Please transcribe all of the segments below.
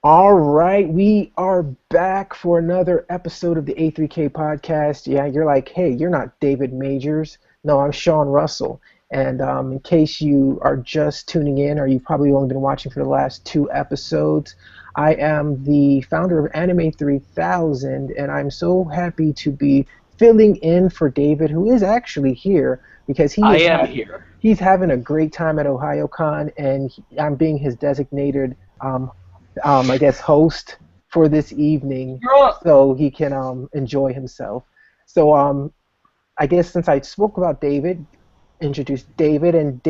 All right, we are back for another episode of the A3K podcast. Yeah, you're like, hey, you're not David Majors. No, I'm Sean Russell. And in case you are just tuning in, or you've probably only been watching for the last two episodes, I am the founder of Anime 3000, and I'm so happy to be filling in for David, who is actually here because I am here. he's having a great time at OhioCon, and I'm being his designated I guess, host for this evening so he can enjoy himself. So I guess since I spoke about David, introduce David, and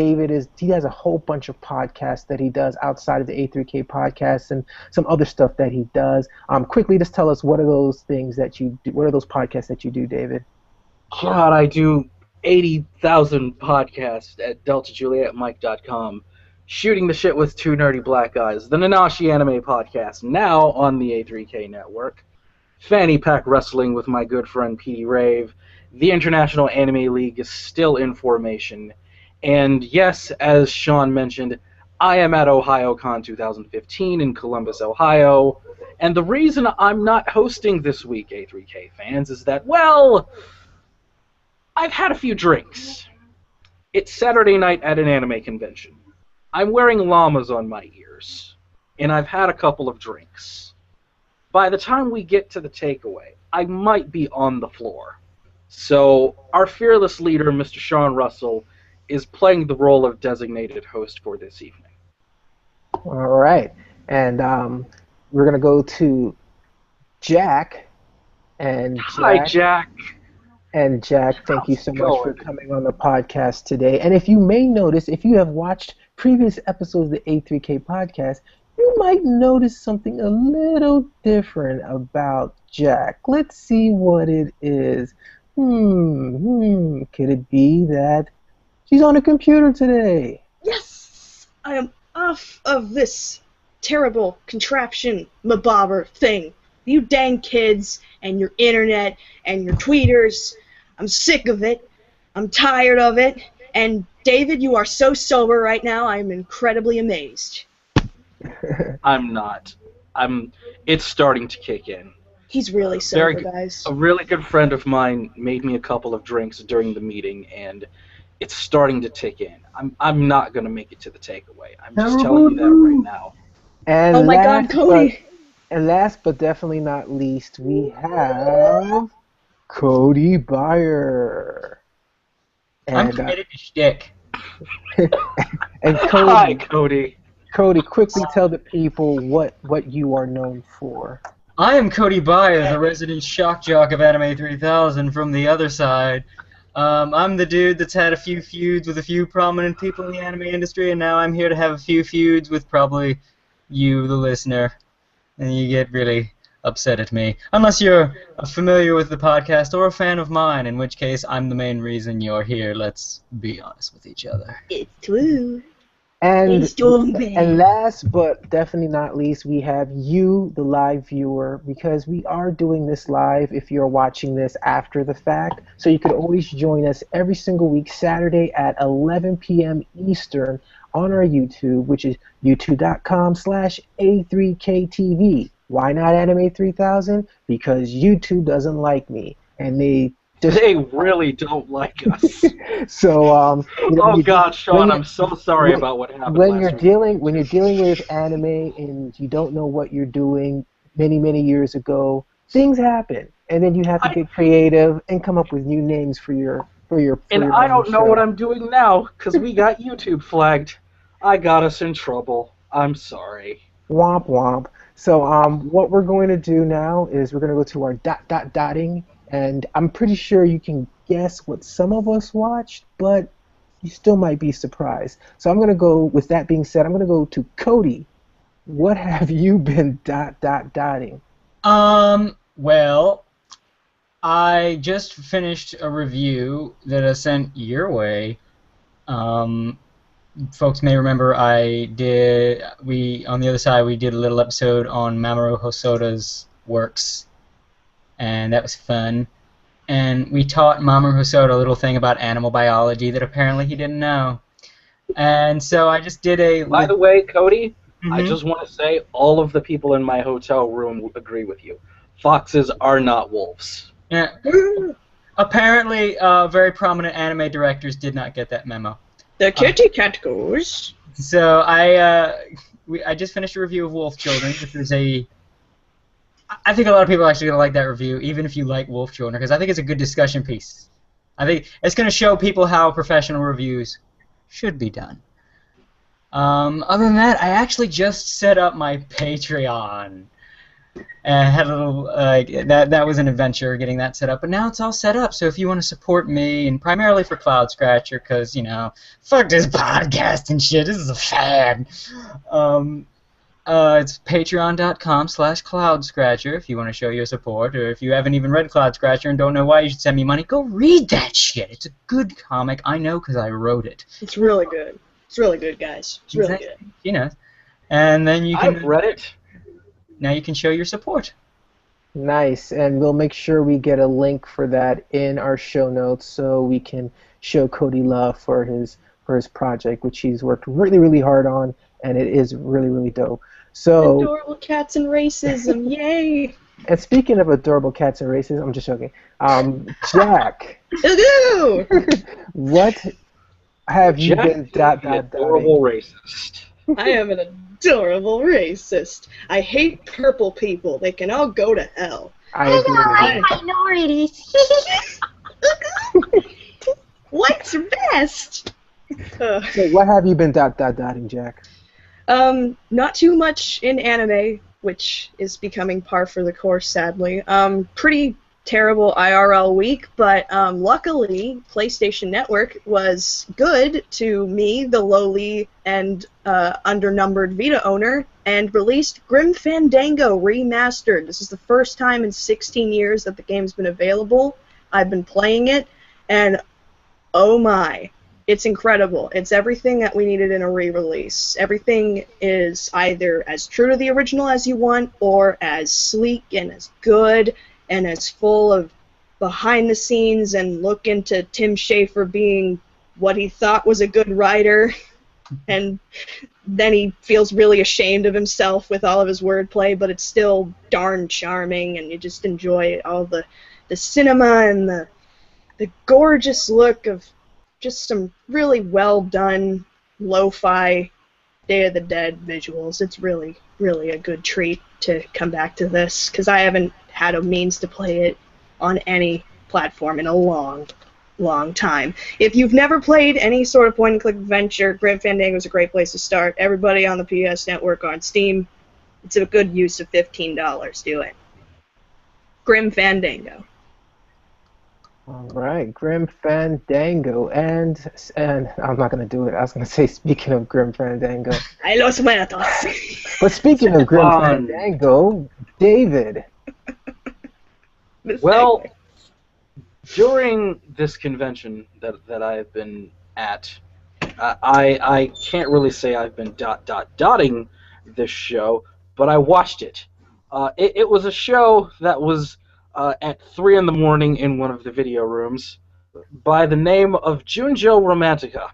he has a whole bunch of podcasts that he does outside of the A3K podcast and some other stuff that he does. Quickly, just tell us what are those things that you do, what are those podcasts that you do, David? God, I do 80,000 podcasts at deltajulietmike.com. Shooting the shit with two nerdy black guys. The Nanashi Anime Podcast, now on the A3K network. Fanny Pack Wrestling with my good friend Petey Rave. The International Anime League is still in formation. And yes, as Sean mentioned, I am at OhioCon 2015 in Columbus, Ohio. And the reason I'm not hosting this week, A3K fans, is that, well, I've had a few drinks. It's Saturday night at an anime convention. I'm wearing llamas on my ears, and I've had a couple of drinks. By the time we get to the takeaway, I might be on the floor. So our fearless leader, Mr. Sean Russell, is playing the role of designated host for this evening. All right, and we're going to go to Jack. And Hi, Jack. And Jack, thank you so much for coming on the podcast today. And if you may notice, if you have watched previous episodes of the A3K podcast, you might notice something a little different about Jack. Let's see what it is. Could it be that she's on a computer today? Yes! I am off of this terrible contraption mabobber thing. You dang kids and your internet and your tweeters. I'm sick of it. I'm tired of it. And David, you are so sober right now, I'm incredibly amazed. I'm not. It's starting to kick in. He's really sober, guys. A really good friend of mine made me a couple of drinks during the meeting, and it's starting to tick in. I'm not going to make it to the takeaway. I'm just telling you that right now. And oh my God, Cody! And last but definitely not least, we have Cody Byer. And, I'm committed to shtick. And Cody, hi, Cody. Cody, quickly tell the people what you are known for. I am Cody Byer, the resident shock jock of Anime 3000 from the other side. I'm the dude that's had a few feuds with a few prominent people in the anime industry, and now I'm here to have a few feuds with probably you, the listener. And you get really upset at me. Unless you're familiar with the podcast or a fan of mine, in which case I'm the main reason you're here. Let's be honest with each other. It's true. And last but definitely not least, we have you, the live viewer, because we are doing this live if you're watching this after the fact. So you could always join us every single week, Saturday at 11 p.m. Eastern on our YouTube, which is youtube.com/A3KTV. Why not Anime 3000? Because YouTube doesn't like me, and they really don't like us. So oh God, Sean, I'm so sorry about what happened. When you're dealing with anime and you don't know what you're doing many years ago, things happen, and then you have to get creative and come up with new names for your. And I don't know what I'm doing now because we got YouTube flagged. I got us in trouble. I'm sorry. Womp womp. So what we're going to do now is we're going to go to our dotting, and I'm pretty sure you can guess what some of us watched, but you still might be surprised. So I'm going to go, with that being said, I'm going to go to Cody. What have you been dotting? Well, I just finished a review that I sent your way. Folks may remember on the other side, we did a little episode on Mamoru Hosoda's works, and that was fun. And we taught Mamoru Hosoda a little thing about animal biology that apparently he didn't know. And so I just did a... By the way, Cody, I just want to say all of the people in my hotel room agree with you. Foxes are not wolves. Yeah. Apparently, very prominent anime directors did not get that memo. The kitty cat goes. So I just finished a review of Wolf Children, which is I think a lot of people are actually going to like that review, even if you like Wolf Children, because I think it's a good discussion piece. I think it's going to show people how professional reviews should be done. Other than that, I actually just set up my Patreon. And had a little that was an adventure getting that set up, but now it's all set up. So if you want to support me, and primarily for Cloud Scratcher, because fuck this podcast and shit. This is a fad. It's patreon.com/Cloud Scratcher if you want to show your support, or if you haven't even read Cloud Scratcher and don't know why you should send me money, go read that shit. It's a good comic. I know because I wrote it. It's really good. It's really good, guys. It's really good. And then you can. I've read it. Now you can show your support. Nice, and we'll make sure we get a link for that in our show notes so we can show Cody love for his project, which he's worked really, really hard on, and it is really, really dope. So adorable cats and racism, yay! And speaking of adorable cats and racism, I'm just joking. Jack, what have you been adorable racist? I am an adorable racist. I hate purple people. They can all go to hell. I agree. Minorities. White's best. So what have you been dotting, Jack? Not too much in anime, which is becoming par for the course, sadly. Pretty terrible IRL week, but luckily PlayStation Network was good to me, the lowly and undernumbered Vita owner, and released Grim Fandango Remastered. This is the first time in 16 years that the game's been available. I've been playing it, and oh my, it's incredible. It's everything that we needed in a re-release. Everything is either as true to the original as you want, or as sleek and as good, and it's full of behind the scenes and look into Tim Schafer being what he thought was a good writer, and then he feels really ashamed of himself with all of his wordplay, but it's still darn charming, and you just enjoy all the cinema and the gorgeous look of just some really well done lo-fi Day of the Dead visuals. It's really, really a good treat to come back to this, because I haven't had a means to play it on any platform in a long, long time. If you've never played any sort of point-and-click adventure, Grim Fandango is a great place to start. Everybody on the PS Network on Steam, it's a good use of $15. Do it. Grim Fandango. All right, Grim Fandango, and I'm not gonna do it. I was gonna say, speaking of Grim Fandango. I lost my thoughts. But speaking of Grim Fandango, David. Well, during this convention that I've been at, I can't really say I've been dotting this show, but I watched it. It was a show that was at 3 in the morning in one of the video rooms by the name of Junjo Romantica.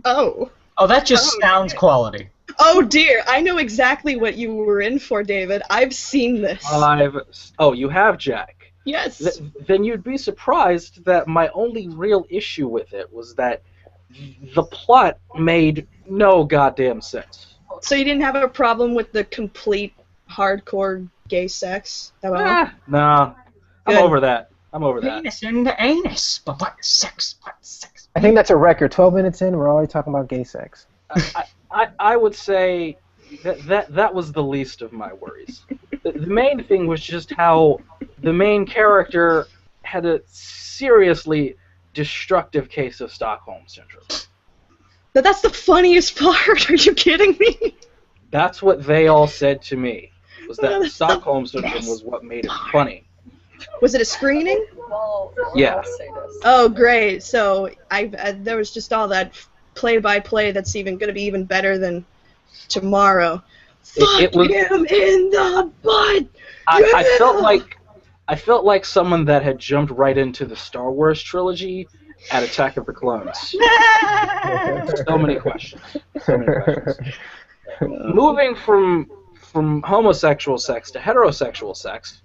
Oh, that just sounds quality. Oh dear, I know exactly what you were in for, David. I've seen this. Oh, you have, Jack? Yes. Then you'd be surprised that my only real issue with it was that the plot made no goddamn sense. So you didn't have a problem with the complete hardcore gay sex at all? Nah. I'm over that. Penis in the anus, but what sex? I think that's a record. 12 minutes in, we're already talking about gay sex. I would say that was the least of my worries. The main thing was just how the main character had a seriously destructive case of Stockholm Syndrome. But that's the funniest part. Are you kidding me? That's what they all said to me, was that Stockholm Syndrome was what made it funny. Was it a screening? Yeah. Oh, great. So there was just all that play-by-play that's even going to be even better than tomorrow. Fuck him in the butt! I felt like someone that had jumped right into the Star Wars trilogy at Attack of the Clones. So many questions. moving from homosexual sex to heterosexual sex,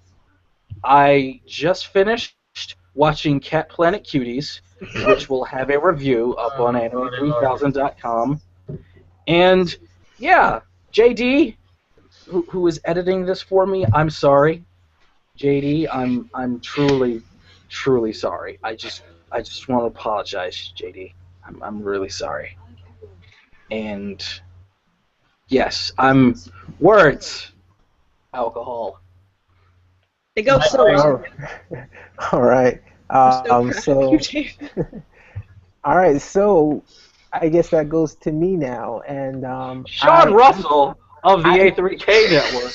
I just finished watching Cat Planet Cuties, which will have a review up on anime3000.com. And yeah, JD, who is editing this for me, I'm sorry. JD, I'm truly sorry. I just want to apologize, JD. I'm really sorry. And yes, I'm words. Alcohol. They go so well. All right. I'm so proud of you, Dave. All right. So I guess that goes to me now, and Sean Russell of the A3K network.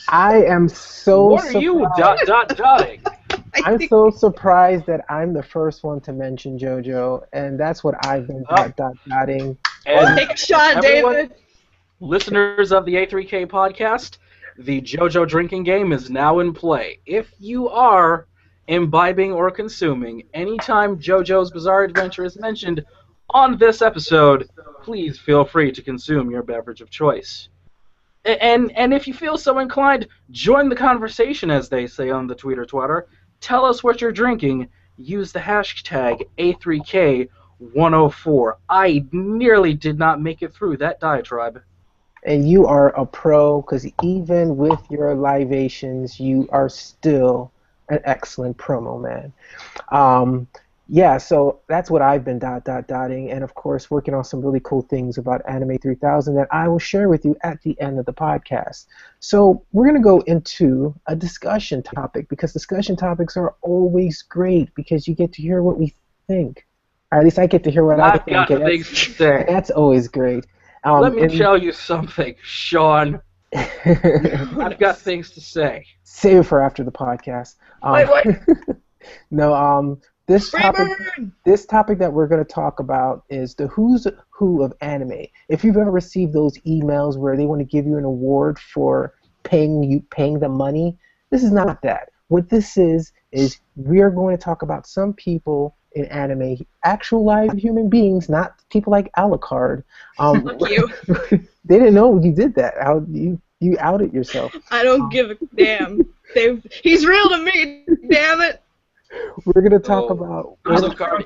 I am so. What are you dotting? I'm so surprised that I'm the first one to mention JoJo, and that's what I've been dotting. And take a shot, David. Listeners of the A3K podcast, the JoJo drinking game is now in play. If you are imbibing or consuming anytime JoJo's Bizarre Adventure is mentioned on this episode, please feel free to consume your beverage of choice. And if you feel so inclined, join the conversation, as they say on the Twitter. Tell us what you're drinking. Use the hashtag A3K104. I nearly did not make it through that diatribe. And you are a pro, because even with your libations, you are still an excellent promo man. Yeah, so that's what I've been dotting, and of course working on some really cool things about Anime 3000 that I will share with you at the end of the podcast. So we're going to go into a discussion topic, because discussion topics are always great because you get to hear what we think. Or at least I get to hear what I think. I've got things to say. That's always great. Let me tell you something, Sean. I've got things to say. Save it for after the podcast. Wait. No, this topic that we're going to talk about is the who's who of anime. If you've ever received those emails where they want to give you an award for paying them money, this is not that. What this is we are going to talk about some people in anime, actual live human beings, not people like Alucard. You. They didn't know you did that. How you outed yourself. I don't give a damn. He's real to me, damn it. We're going to talk about... Alucard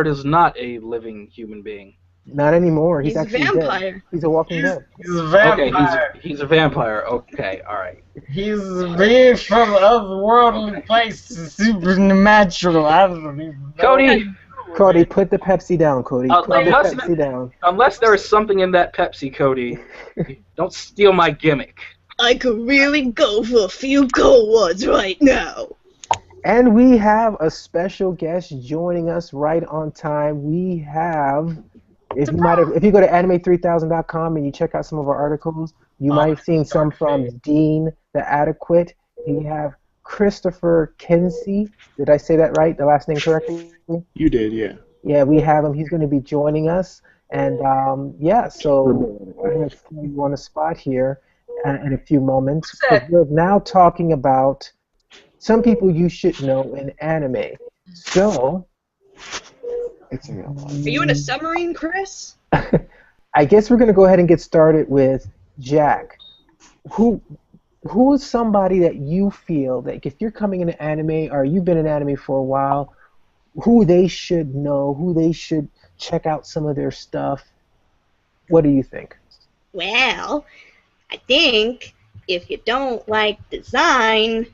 is not a living human being. Not anymore. He's actually a vampire. Dead. He's a walking dead. He's a vampire. Okay, he's a vampire. Okay, all right. He's being from otherworldly places, supernatural. I don't even know. Cody, put the Pepsi down, Cody. Put the Pepsi down. Unless there is something in that Pepsi, Cody, don't steal my gimmick. I could really go for a few cold ones right now. And we have a special guest joining us right on time. We have, if you go to anime3000.com and you check out some of our articles, you might have seen some from Dean the Adequate. We have Christopher Kinsey. Did I say that right? The last name correctly? You did, yeah. Yeah, we have him. He's going to be joining us. And so I'm going to put you on the spot here in a few moments. We're now talking about some people you should know in anime. So, are you in a submarine, Chris? I guess we're going to go ahead and get started with Jack. Who is somebody that you feel that if you're coming into anime or you've been in anime for a while, who they should know, who they should check out some of their stuff? What do you think? Well, I think if you don't like design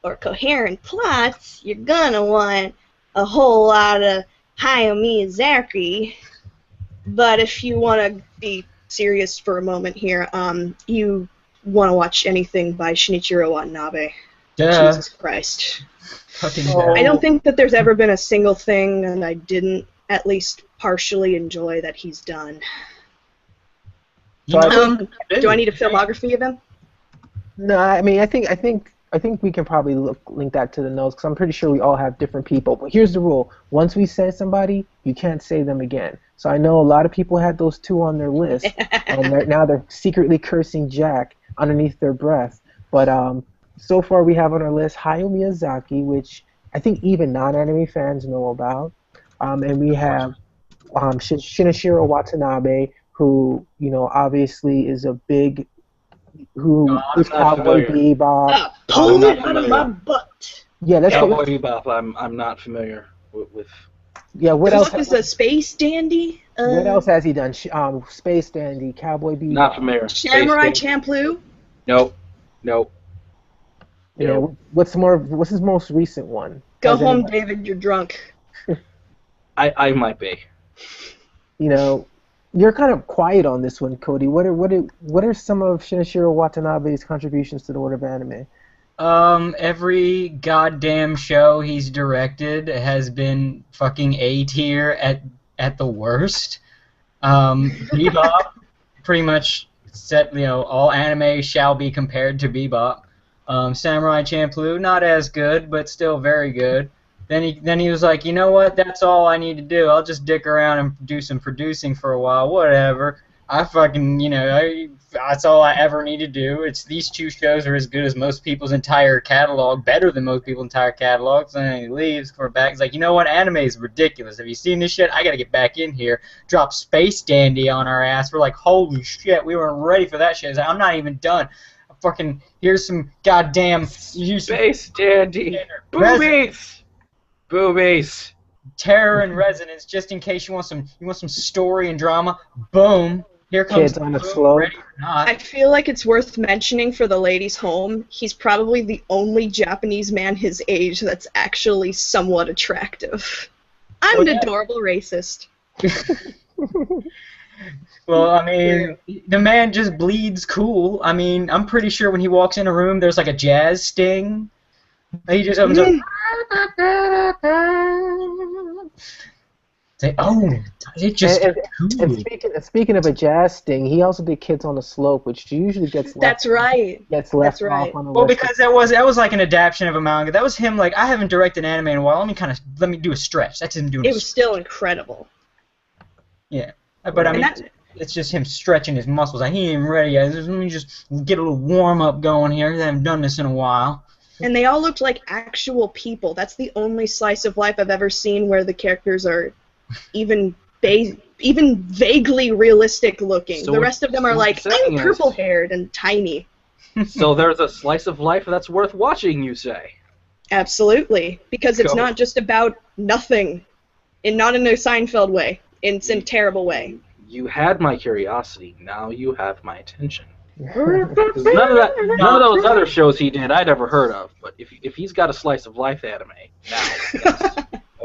or coherent plots, you're gonna want a whole lot of Hayao Miyazaki. But if you want to be serious for a moment here, you want to watch anything by Shinichiro Watanabe. Duh. Jesus Christ. Fucking I don't think that there's ever been a single thing that I didn't at least partially enjoy that he's done. So do I need a filmography of him? No, I mean, I think we can probably link that to the notes, because I'm pretty sure we all have different people. But here's the rule. Once we say somebody, you can't say them again. So I know a lot of people had those two on their list, and now they're secretly cursing Jack underneath their breath. But so far we have on our list Hayao Miyazaki, which I think even non-anime fans know about. And we have Shinichiro Watanabe, who obviously is a big who is I'm not Cowboy familiar. Bebop. Pull not it out of familiar. my butt. Yeah, let's Cowboy go. Bebop. I'm not familiar with. Yeah, what else? Bebop is a space dandy. What else has he done? Space Dandy, Cowboy Not Bebop. familiar. Samurai Space Champloo. Nope. Nope. Yeah, Nope. what's his most recent one? Go Has home, anybody- David. You're drunk. I might be. You're kind of quiet on this one, Cody. What are some of Shinichiro Watanabe's contributions to the world of anime? Every goddamn show he's directed has been fucking A tier at the worst. Bebop pretty much said, all anime shall be compared to Bebop. Samurai Champloo, not as good, but still very good. Then he was like, you know what? That's all I need to do. I'll just dick around and do some producing for a while. Whatever. I fucking, that's all I ever need to do. These two shows are as good as most people's entire catalog, better than most people's entire catalogs. And then he leaves, comes back. He's like, you know what? Anime is ridiculous. Have you seen this shit? I gotta get back in here. Drop Space Dandy on our ass. We're like, holy shit, we weren't ready for that shit. He's like, I'm not even done. Fucking, here's some goddamn... Space Dandy. Boobies. Boobies. Terror and Resonance, just in case you want some story and drama. Boom. Here comes Kids on the Boom, Slope. Ready or not. I feel like it's worth mentioning for the ladies' home, he's probably the only Japanese man his age that's actually somewhat attractive. I'm an adorable racist. Well, I mean, the man just bleeds cool. I mean, I'm pretty sure when he walks in a room, there's like a jazz sting. He just opens up. Say, oh, it just cool. And speaking of a jazz sting, he also did Kids on the Slope, which usually gets left. That's right. Gets left That's right. off on the Well, list. because that was like an adaptation of a manga. That was him like, I haven't directed anime in a while. Let me do a stretch. That's him doing. It was still incredible. Yeah, but I mean, it's just him stretching his muscles. Like, he ain't ready yet. Let me just get a little warm up going here. I haven't done this in a while. And they all looked like actual people. That's the only slice of life I've ever seen where the characters are even vaguely realistic looking. So the rest of them are like, I'm purple-haired and tiny. So there's a slice of life that's worth watching, you say? Absolutely. Because it's Go. not just about nothing. Not in a Seinfeld way. It's in a terrible way. You had my curiosity. Now you have my attention. 'Cause none of those other shows he did I'd ever heard of. But if he's got a slice of life anime, now. Yes.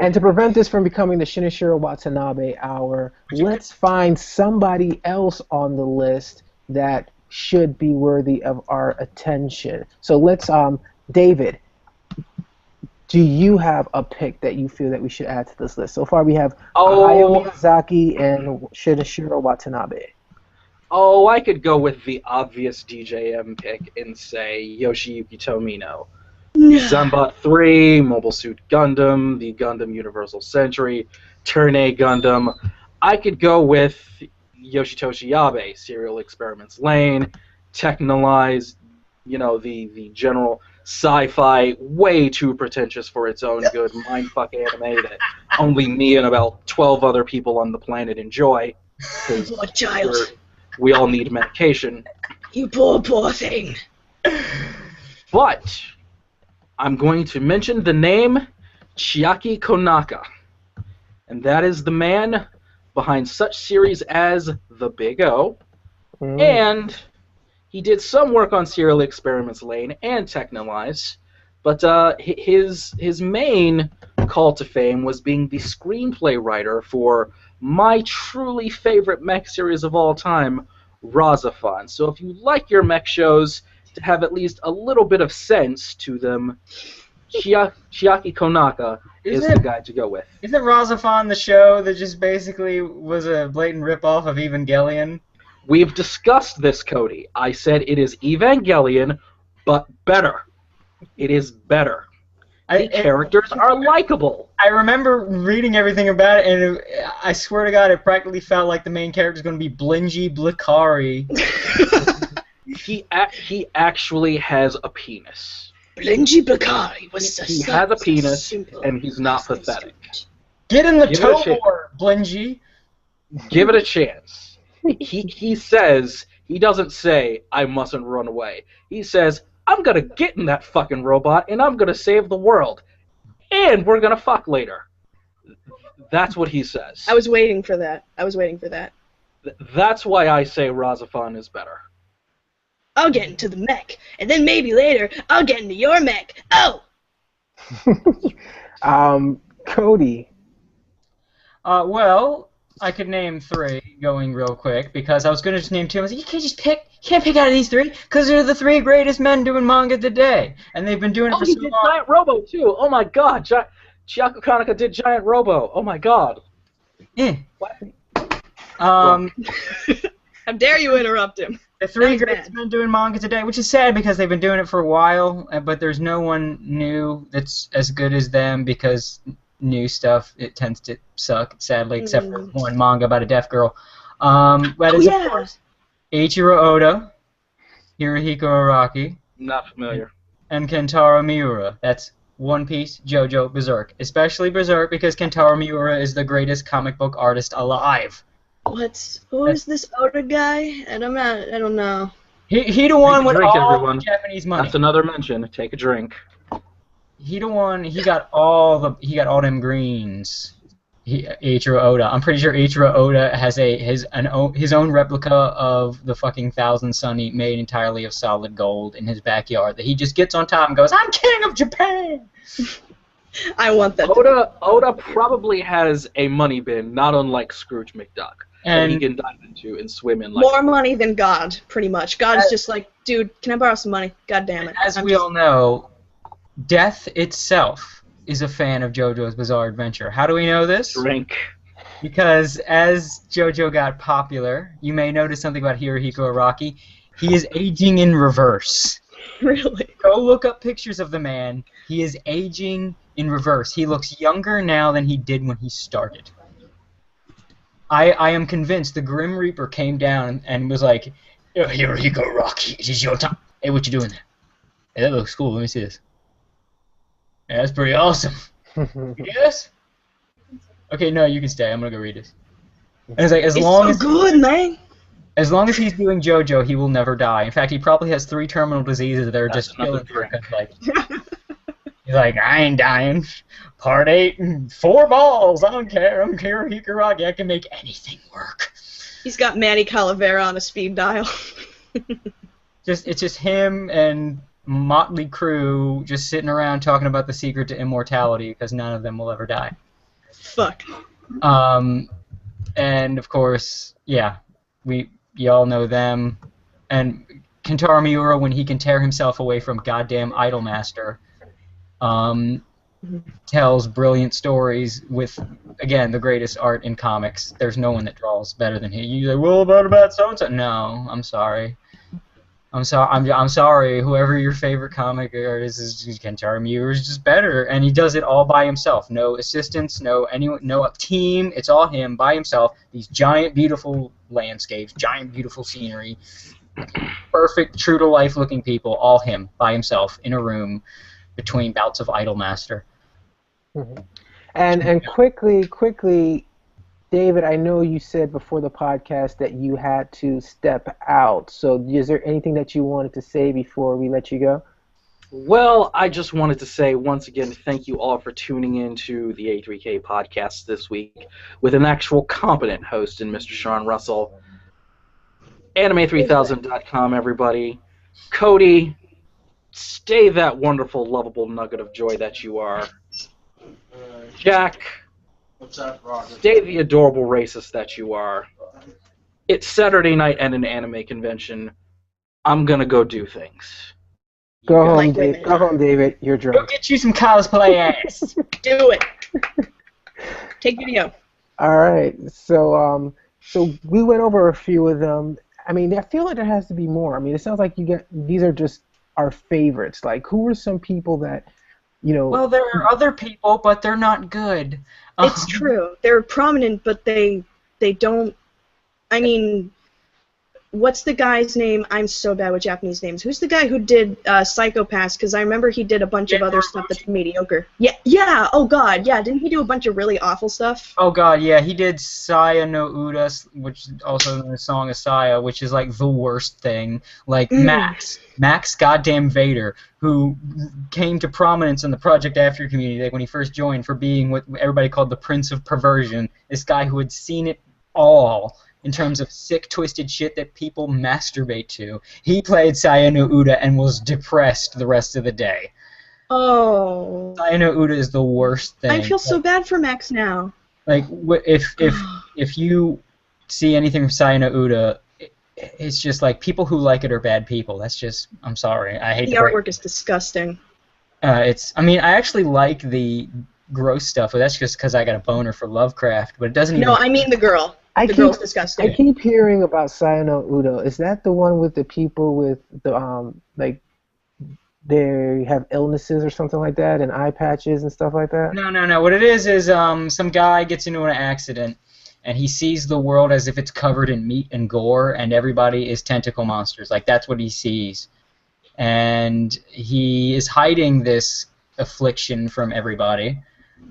And to prevent this from becoming the Shinichiro Watanabe hour, let's find somebody else on the list that should be worthy of our attention. So let's, David, do you have a pick that you feel that we should add to this list? So far we have Hayao Miyazaki and Shinichiro Watanabe. Oh, I could go with the obvious DJM pick and say Yoshiyuki Tomino. Zambot 3, Mobile Suit Gundam, the Gundam Universal Century, Turn A Gundam. I could go with Yoshitoshi Yabe, Serial Experiments Lane, Technolize, the general sci-fi, way too pretentious for its own good, mindfuck anime that only me and about 12 other people on the planet enjoy. Poor child. We all need medication. You poor thing. But I'm going to mention the name Chiaki Konaka. And that is the man behind such series as The Big O. And he did some work on Serial Experiments Lane and Technolize. But his main call to fame was being the screenplay writer for my truly favorite mech series of all time, Razafon. So if you like your mech shows to have at least a little bit of sense to them, Chiaki Konaka is the guy to go with. Isn't Razafon the show that just basically was a blatant ripoff of Evangelion? We've discussed this, Cody. I said it is Evangelion, but better. It is better. The characters are likable. I remember reading everything about it, and I swear to God, it practically felt like the main character is going to be Blingy Blikari. He actually has a penis. Blingy Blikari was He has a penis, and he's not pathetic. Get in the Give it a toe war, Blingy. Give it a chance. He says, he doesn't say, I mustn't run away. He says, I'm gonna get in that fucking robot and I'm gonna save the world. And we're gonna fuck later. That's what he says. I was waiting for that. That's why I say Razafan is better. I'll get into the mech, and then maybe later I'll get into your mech. Oh! Cody. Well, I could name 3 going real quick because I was going to just name 2. I was like, you can't pick out of these 3 because they're the 3 greatest men doing manga today, and they've been doing it for so long. Oh, he did Giant Robo too. Oh my God, Chiako Kanaka did Giant Robo. Oh my God. What? How dare you interrupt him? The 3 greatest men doing manga today, which is sad because they've been doing it for a while, but there's no one new that's as good as them because new stuff, it tends to suck, sadly, except for one manga about a deaf girl. Of course, Eiichiro Oda, Hirohiko Araki. Not familiar. And Kentaro Miura. That's One Piece, JoJo, Berserk. Especially Berserk because Kentaro Miura is the greatest comic book artist alive. Who is this Oda guy? I don't know. He the one with all everyone. The Japanese money. That's another mention. Take a drink. He the one. He got all them greens. Eiichiro Oda. I'm pretty sure Eiichiro Oda has his own replica of the fucking Thousand Sunny made entirely of solid gold in his backyard that he just gets on top and goes, "I'm king of Japan." I want that. Oda probably has a money bin, not unlike Scrooge McDuck, that he can dive into and swim in. Like more money than God, pretty much. God's just like, dude, can I borrow some money? God damn it. As we all know, Death itself is a fan of JoJo's Bizarre Adventure. How do we know this? Drink. Because as JoJo got popular, you may notice something about Hirohiko Araki. He is aging in reverse. Really? Go look up pictures of the man. He is aging in reverse. He looks younger now than he did when he started. I am convinced the Grim Reaper came down and was like, Hirohiko Araki, it is your time. Hey, what you doing there? Hey, that looks cool. Let me see this. Yeah, that's pretty awesome. Yes? Okay, no, you can stay. I'm gonna go read this. And it's like, as long as he's doing JoJo, he will never die. In fact, he probably has 3 terminal diseases that are just killing him. Like, he's like, I ain't dying. Part 8 and 4 balls. I don't care. I'm Hirohiko Araki. I can make anything work. He's got Manny Calavera on a speed dial. It's just him and motley crew just sitting around talking about the secret to immortality because none of them will ever die. Fuck. And of course, yeah, y'all know them. And Kentaro Miura, when he can tear himself away from goddamn Idolmaster, tells brilliant stories with, again, the greatest art in comics. There's no one that draws better than he. You're like, well, about so-and-so. No, I'm sorry. I'm sorry. Whoever your favorite comic artist is, Kentaro Miura is just better, and he does it all by himself. No assistants, no team. It's all him by himself. These giant, beautiful landscapes, giant, beautiful scenery, perfect, true to life looking people. All him by himself in a room between bouts of Idolmaster. Mm-hmm. And quickly. David, I know you said before the podcast that you had to step out. So is there anything that you wanted to say before we let you go? Well, I just wanted to say once again thank you all for tuning in to the A3K podcast this week with an actual competent host in Mr. Sean Russell. Anime3000.com, everybody. Cody, stay that wonderful, lovable nugget of joy that you are. Jack, what's up, Roger? stay the adorable racist that you are. It's Saturday night at an anime convention. I'm gonna go do things. Go home, David. Go home, David. You're drunk. Go get you some cosplay ass. Do it. Take video. All right. So we went over a few of them. I mean, I feel like there has to be more. I mean, it sounds like these are just our favorites. Like, who are some people that, you know? Well, there are other people, but they're not good. It's true. They're prominent, but they don't. I mean, what's the guy's name? I'm so bad with Japanese names. Who's the guy who did Psycho-Pass? Because I remember he did a bunch of other stuff that's mediocre. Yeah. Oh God, yeah. Didn't he do a bunch of really awful stuff? Oh God, yeah, he did Saya no Uda, which also in the song of Saya, which is like the worst thing. Like Max goddamn Vader, who came to prominence in the Project After community like when he first joined for being what everybody called the Prince of Perversion. This guy who had seen it all in terms of sick, twisted shit that people masturbate to. He played Saya no Uda and was depressed the rest of the day. Oh. Saya no Uda is the worst thing. I feel so bad for Max now. Like, if you see anything from Saya no Uda, it's just like people who like it are bad people. That's just, I'm sorry. I hate the artwork is disgusting. I mean, I actually like the gross stuff, but that's just because I got a boner for Lovecraft. But it doesn't even. No, I mean the girl. The girl's disgusting. I keep hearing about Saya no Uda. Is that the one with the people with the like they have illnesses or something like that, and eye patches and stuff like that? No. What it is some guy gets into an accident, and he sees the world as if it's covered in meat and gore, and everybody is tentacle monsters. Like, that's what he sees. And he is hiding this affliction from everybody.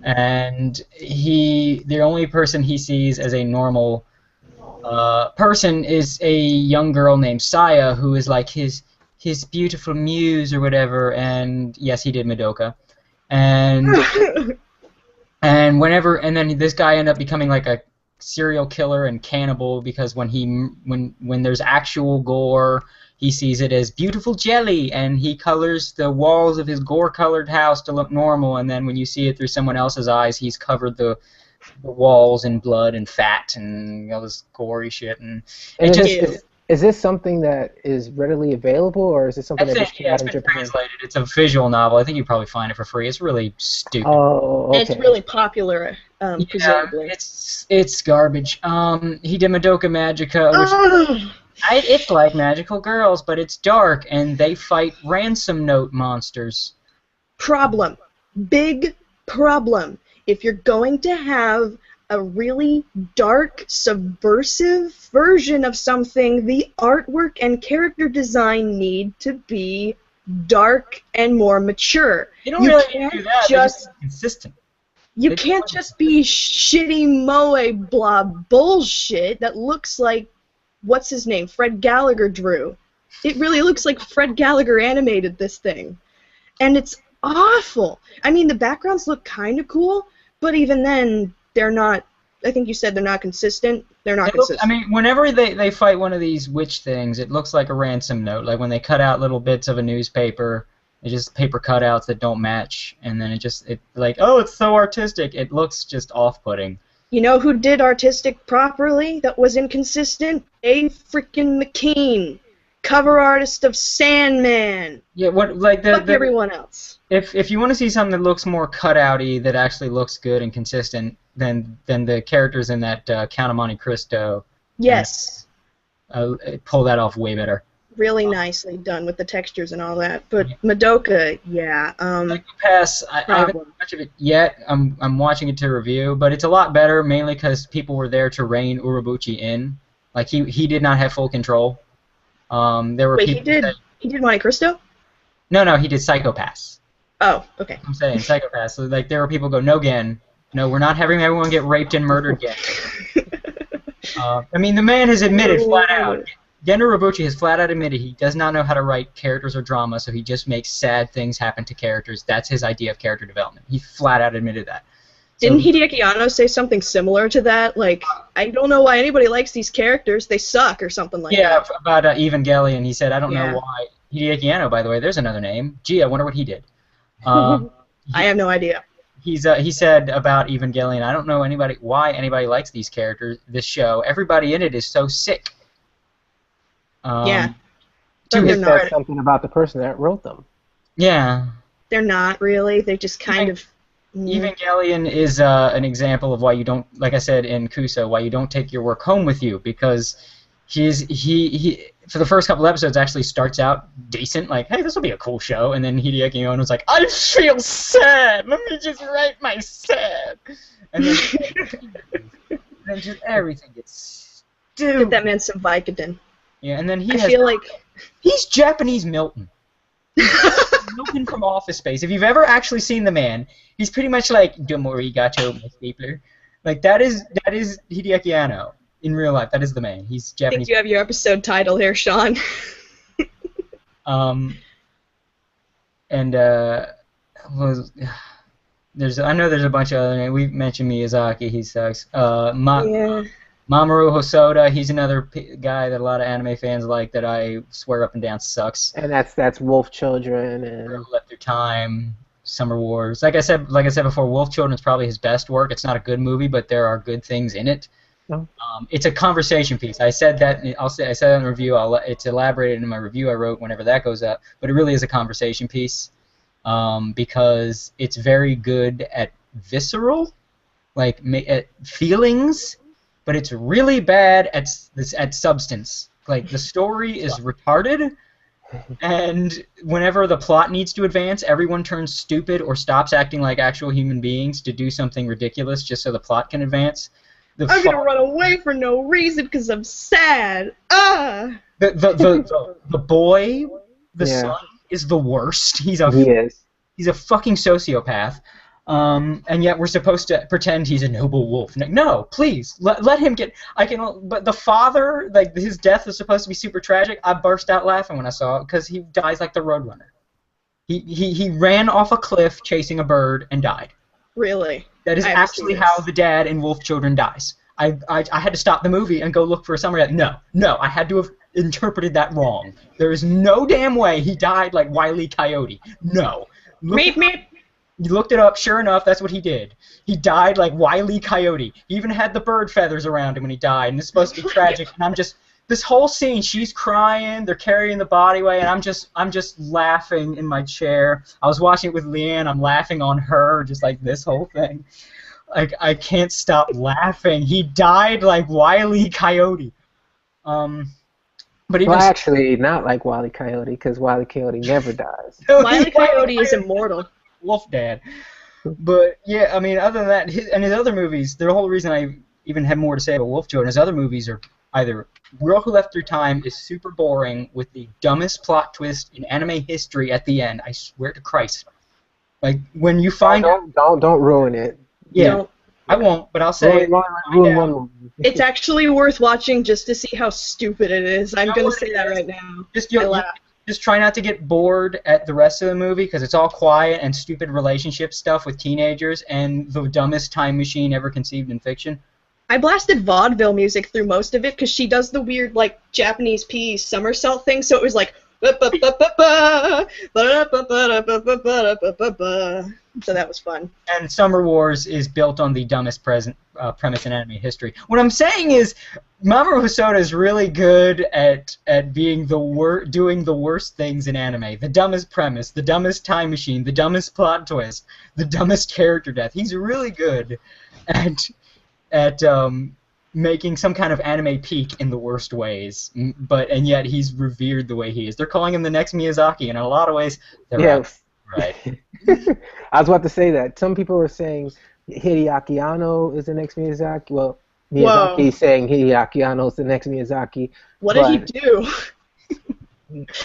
And the only person he sees as a normal person is a young girl named Saya, who is like his beautiful muse or whatever. And yes, he did Madoka. And and then this guy ended up becoming like a serial killer and cannibal, because when there's actual gore, he sees it as beautiful jelly, and he colors the walls of his gore-colored house to look normal, and then when you see it through someone else's eyes, he's covered the walls in blood and fat and all this gory shit. And is this something that is readily available, or is it something that just came out in Japan? Translated. It's a visual novel. I think you probably find it for free. It's really stupid. Oh, okay. It's really popular, presumably. It's garbage. He did Madoka Magica, which it's like magical girls, but it's dark, and they fight ransom note monsters. Problem. Big problem. If you're going to have a really dark, subversive version of something, the artwork and character design need to be dark and more mature. You don't really need to do that. Just consistent. You can't just be shitty moe blob bullshit that looks like, what's his name, Fred Gallagher drew. It really looks like Fred Gallagher animated this thing. And it's awful. I mean, the backgrounds look kind of cool, but even then, they're not, I think you said they're not consistent. They're not consistent. I mean, whenever they fight one of these witch things, it looks like a ransom note. Like when they cut out little bits of a newspaper, it's just paper cutouts that don't match, and then it's like, oh, it's so artistic. It looks just off-putting. You know who did artistic properly that was inconsistent? A freaking McKean, cover artist of Sandman. Yeah, what like Fuck everyone else. If you want to see something that looks more cut-outy, that actually looks good and consistent, then the characters in that Count of Monte Cristo. Yes. Pull that off way better. Really nicely done with the textures and all that. But Madoka, yeah. Pass. I haven't seen much of it yet. I'm watching it to review, but it's a lot better, mainly because people were there to rein Urobuchi in. Like he did not have full control. There were people. He did Monte Cristo? No, he did Psycho-Pass. Oh, okay. I'm saying Psycho-Pass. So, like, there were people go, no, Gen. No, we're not having everyone get raped and murdered again. I mean, the man has admitted flat out. Gen Urobuchi has flat out admitted he does not know how to write characters or drama, so he just makes sad things happen to characters. That's his idea of character development. He flat out admitted that. So, didn't Hideaki Anno say something similar to that? Like, I don't know why anybody likes these characters. They suck, or something like that. Yeah, about Evangelion, he said, I don't know why. Hideaki Anno, by the way, there's another name. Gee, I wonder what he did. I have no idea. He said about Evangelion, I don't know why anybody likes these characters, this show. Everybody in it is so sick. Yeah. He said something about the person that wrote them. Yeah. They're not really. They just kind of... Evangelion is an example of why you don't, like I said in Kuso, why you don't take your work home with you, because he for the first couple episodes actually starts out decent, like, hey, this will be a cool show, and then Hideaki Anno's like, I feel sad, let me just write my sad, and then just everything gets stupid. Give that man some Vicodin. Yeah, and then I feel like he's Japanese Milton. Milton from Office Space. If you've ever actually seen the man, he's pretty much like Domorigato, my stapler. Like that is Hideaki Anno in real life. That is the man. He's I think Japanese. you have your episode title here, Sean. And I know there's a bunch of other. We mentioned Miyazaki. He sucks. Yeah. Mamoru Hosoda. He's another guy that a lot of anime fans like. That I swear up and down sucks. And that's Wolf Children and Girl Who Left Their Time, Summer Wars. Like I said before, Wolf Children is probably his best work. It's not a good movie, but there are good things in it. No. It's a conversation piece. I said that. I said that in the review. It's elaborated in my review I wrote whenever that goes up. But it really is a conversation piece because it's very good at visceral, like at feelings, but it's really bad at substance. Like the story is retarded. And whenever the plot needs to advance, everyone turns stupid or stops acting like actual human beings to do something ridiculous just so the plot can advance. I'm gonna run away for no reason because I'm sad. The boy, the son, is the worst. He is. He's a fucking sociopath. And yet we're supposed to pretend he's a noble wolf. No, please let him get. But the father, like his death is supposed to be super tragic. I burst out laughing when I saw it because he dies like the Roadrunner. He ran off a cliff chasing a bird and died. Really? That is actually how the dad in Wolf Children dies. I had to stop the movie and go look for a summary. No, I had to have interpreted that wrong. There is no damn way he died like Wile E. Coyote. No. You looked it up. Sure enough, that's what he did. He died like Wile E. Coyote. He even had the bird feathers around him when he died, and it's supposed to be tragic. And this whole scene, she's crying, they're carrying the body away, and I'm just laughing in my chair. I was watching it with Leanne. I'm laughing on her, just like this whole thing. Like I can't stop laughing. He died like Wile E. Coyote. But actually, not like Wile E. Coyote, because Wile E. Coyote never dies. Wile E. Coyote is immortal. Wolf Dad. But yeah, I mean, other than that, his other movies, the whole reason I even have more to say about Wolf Children, his other movies are either Girl Who Left Their Time is super boring with the dumbest plot twist in anime history at the end. I swear to Christ. Like when you find don't ruin it. Yeah, no. I won't, but I'll say it's actually worth watching just to see how stupid it is. I'm gonna say that right now. Just try not to get bored at the rest of the movie because it's all quiet and stupid relationship stuff with teenagers and the dumbest time machine ever conceived in fiction. I blasted vaudeville music through most of it because she does the weird like Japanese pea somersault thing, so it was like so that was fun. And Summer Wars is built on the dumbest premise in anime history. What I'm saying is, Mamoru Hosoda is really good at being doing the worst things in anime. The dumbest premise, the dumbest time machine, the dumbest plot twist, the dumbest character death. He's really good at making some kind of anime peak in the worst ways, and yet he's revered the way he is. They're calling him the next Miyazaki, and in a lot of ways, they're right. I was about to say that. Some people were saying Hideaki Anno is the next Miyazaki. Well, Miyazaki's saying Hideaki Anno is the next Miyazaki. What did he do?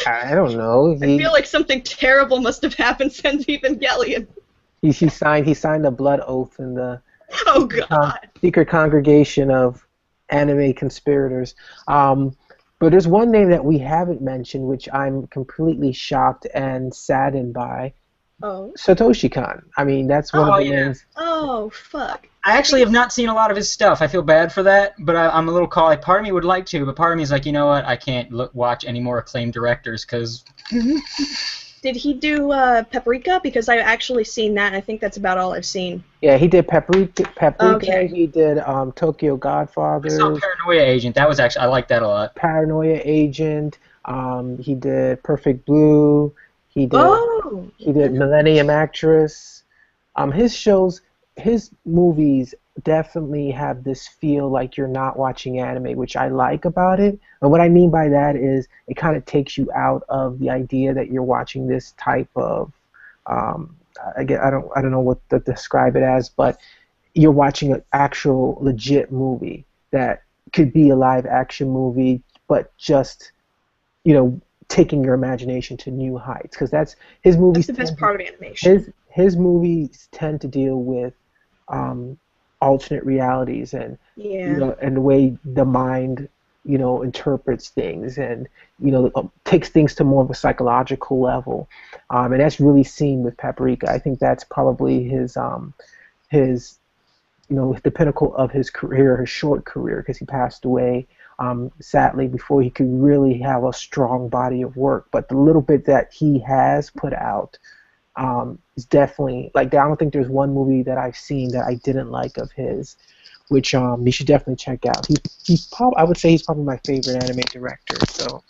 I don't know. I feel like something terrible must have happened since Evangelion. He signed a blood oath in the secret congregation of anime conspirators. But there's one name that we haven't mentioned, which I'm completely shocked and saddened by. Oh. Satoshi Kon. I mean, that's one of the names. Oh, fuck. I actually have not seen a lot of his stuff. I feel bad for that, but I'm a little caught. Part of me would like to, but part of me is like, you know what? I can't watch any more acclaimed directors because... Did he do Paprika? Because I've actually seen that, and I think that's about all I've seen. Yeah, he did Paprika. Okay. He did Tokyo Godfathers. I saw Paranoia Agent. That was actually, I like that a lot. Paranoia Agent. He did Perfect Blue. He did Millennium Actress. His movies definitely have this feel like you're not watching anime, which I like about it. And what I mean by that is it kind of takes you out of the idea that you're watching this type of I don't know what to describe it as, but you're watching an actual legit movie that could be a live action movie but just, taking your imagination to new heights, because that's his That's movies. the best part of animation. His movies tend to deal with alternate realities, and Yeah. and the way the mind interprets things, and takes things to more of a psychological level, and that's really seen with Paprika. I think that's probably his the pinnacle of his career, his short career, because he passed away sadly before he could really have a strong body of work. But the little bit that he has put out is definitely, like, I don't think there's one movie that I've seen that I didn't like of his, which you should definitely check out. I would say he's probably my favorite anime director. So,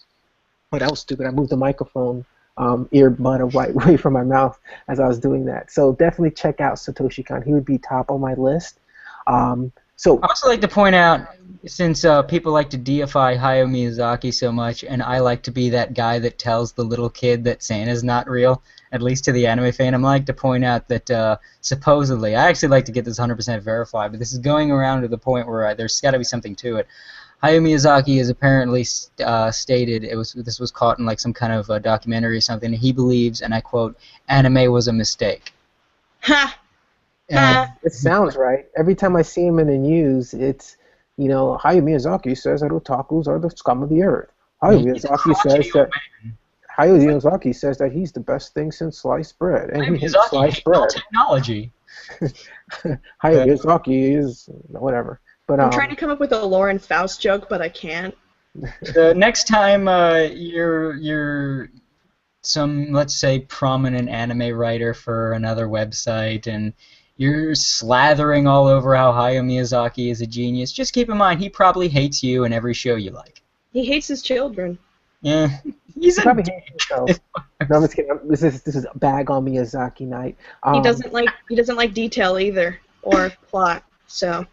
oh, that was stupid. I moved the microphone earbud away from my mouth as I was doing that. So definitely check out Satoshi Kon. He would be top on my list. So I also like to point out, since people like to deify Hayao Miyazaki so much, and I like to be that guy that tells the little kid that Santa's not real, at least to the anime fan, I like to point out that supposedly, I actually like to get this 100% verified, but this is going around to the point where there's got to be something to it. Hayao Miyazaki has apparently stated, this was caught in like some kind of documentary or something, and he believes, and I quote, anime was a mistake. Ha! It sounds right. Every time I see him in the news, it's, Hayao Miyazaki says that otakus are the scum of the earth. Hayao Miyazaki says that he's the best thing since sliced bread, and he hates sliced bread. Technology. Hayao Miyazaki is whatever. But I'm trying to come up with a Lauren Faust joke, but I can't. The next time you're some, let's say, prominent anime writer for another website, and you're slathering all over how Hayao Miyazaki is a genius, just keep in mind he probably hates you and every show you like. He hates his children. Yeah, he's probably hates himself. No, I'm just kidding. This is a bag on Miyazaki night. He doesn't like detail either, or plot. So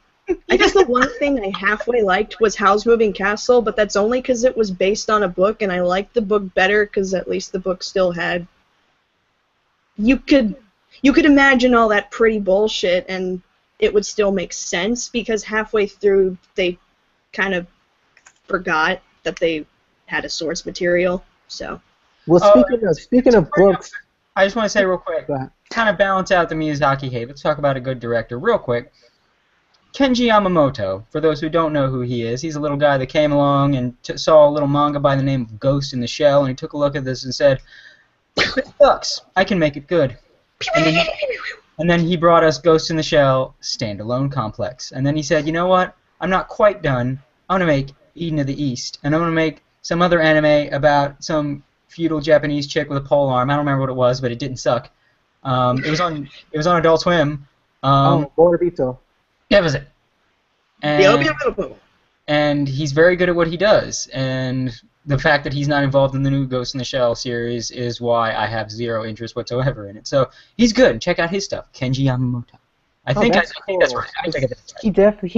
I guess the one thing I halfway liked was Howl's Moving Castle, but that's only because it was based on a book, and I liked the book better because at least the book still had. You could imagine all that pretty bullshit, and it would still make sense, because halfway through they kind of forgot that they had a source material. So. Well, speaking of books, I just want to say real quick, kind of balance out the Miyazaki hate. Let's talk about a good director real quick. Kenji Yamamoto, for those who don't know who he is, he's a little guy that came along and saw a little manga by the name of Ghost in the Shell, and he took a look at this and said, "It sucks. I can make it good." And then he brought us Ghost in the Shell Standalone Complex. And then he said, you know what? I'm not quite done. I'm going to make Eden of the East. And I'm going to make some other anime about some feudal Japanese chick with a pole arm. I don't remember what it was, but it didn't suck. It was on Adult Swim. Moribito. That was it. And he's very good at what he does. And the fact that he's not involved in the new Ghost in the Shell series is why I have zero interest whatsoever in it. So he's good. Check out his stuff, Kenji Yamamoto. I think that's right. He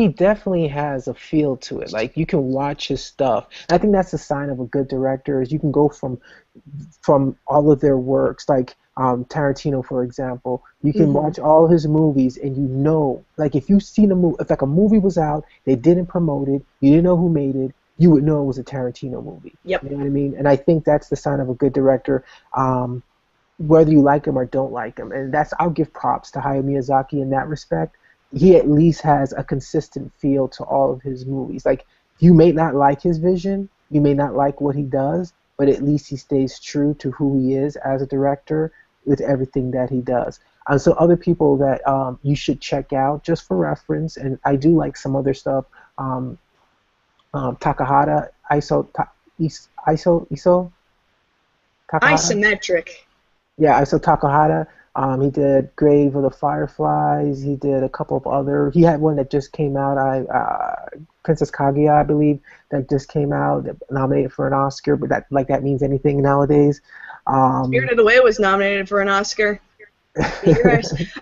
definitely has a feel to it. Like, you can watch his stuff. And I think that's a sign of a good director, is you can go from all of their works, like Tarantino, for example. You can watch all his movies, and like, if you've seen a movie, if like a movie was out, they didn't promote it, you didn't know who made it, you would know it was a Tarantino movie. Yep. You know what I mean? And I think that's the sign of a good director, whether you like him or don't like him. And I'll give props to Hayao Miyazaki in that respect. He at least has a consistent feel to all of his movies. Like, you may not like his vision, you may not like what he does, but at least he stays true to who he is as a director with everything that he does. So other people that you should check out, just for reference, and I do like some other stuff, Takahata, Takahata? Isometric. Yeah, Iso Takahata. He did Grave of the Fireflies. He did a couple of other. He had one that just came out. Princess Kaguya, I believe, that just came out, nominated for an Oscar. But that means anything nowadays. Spirited Away was nominated for an Oscar.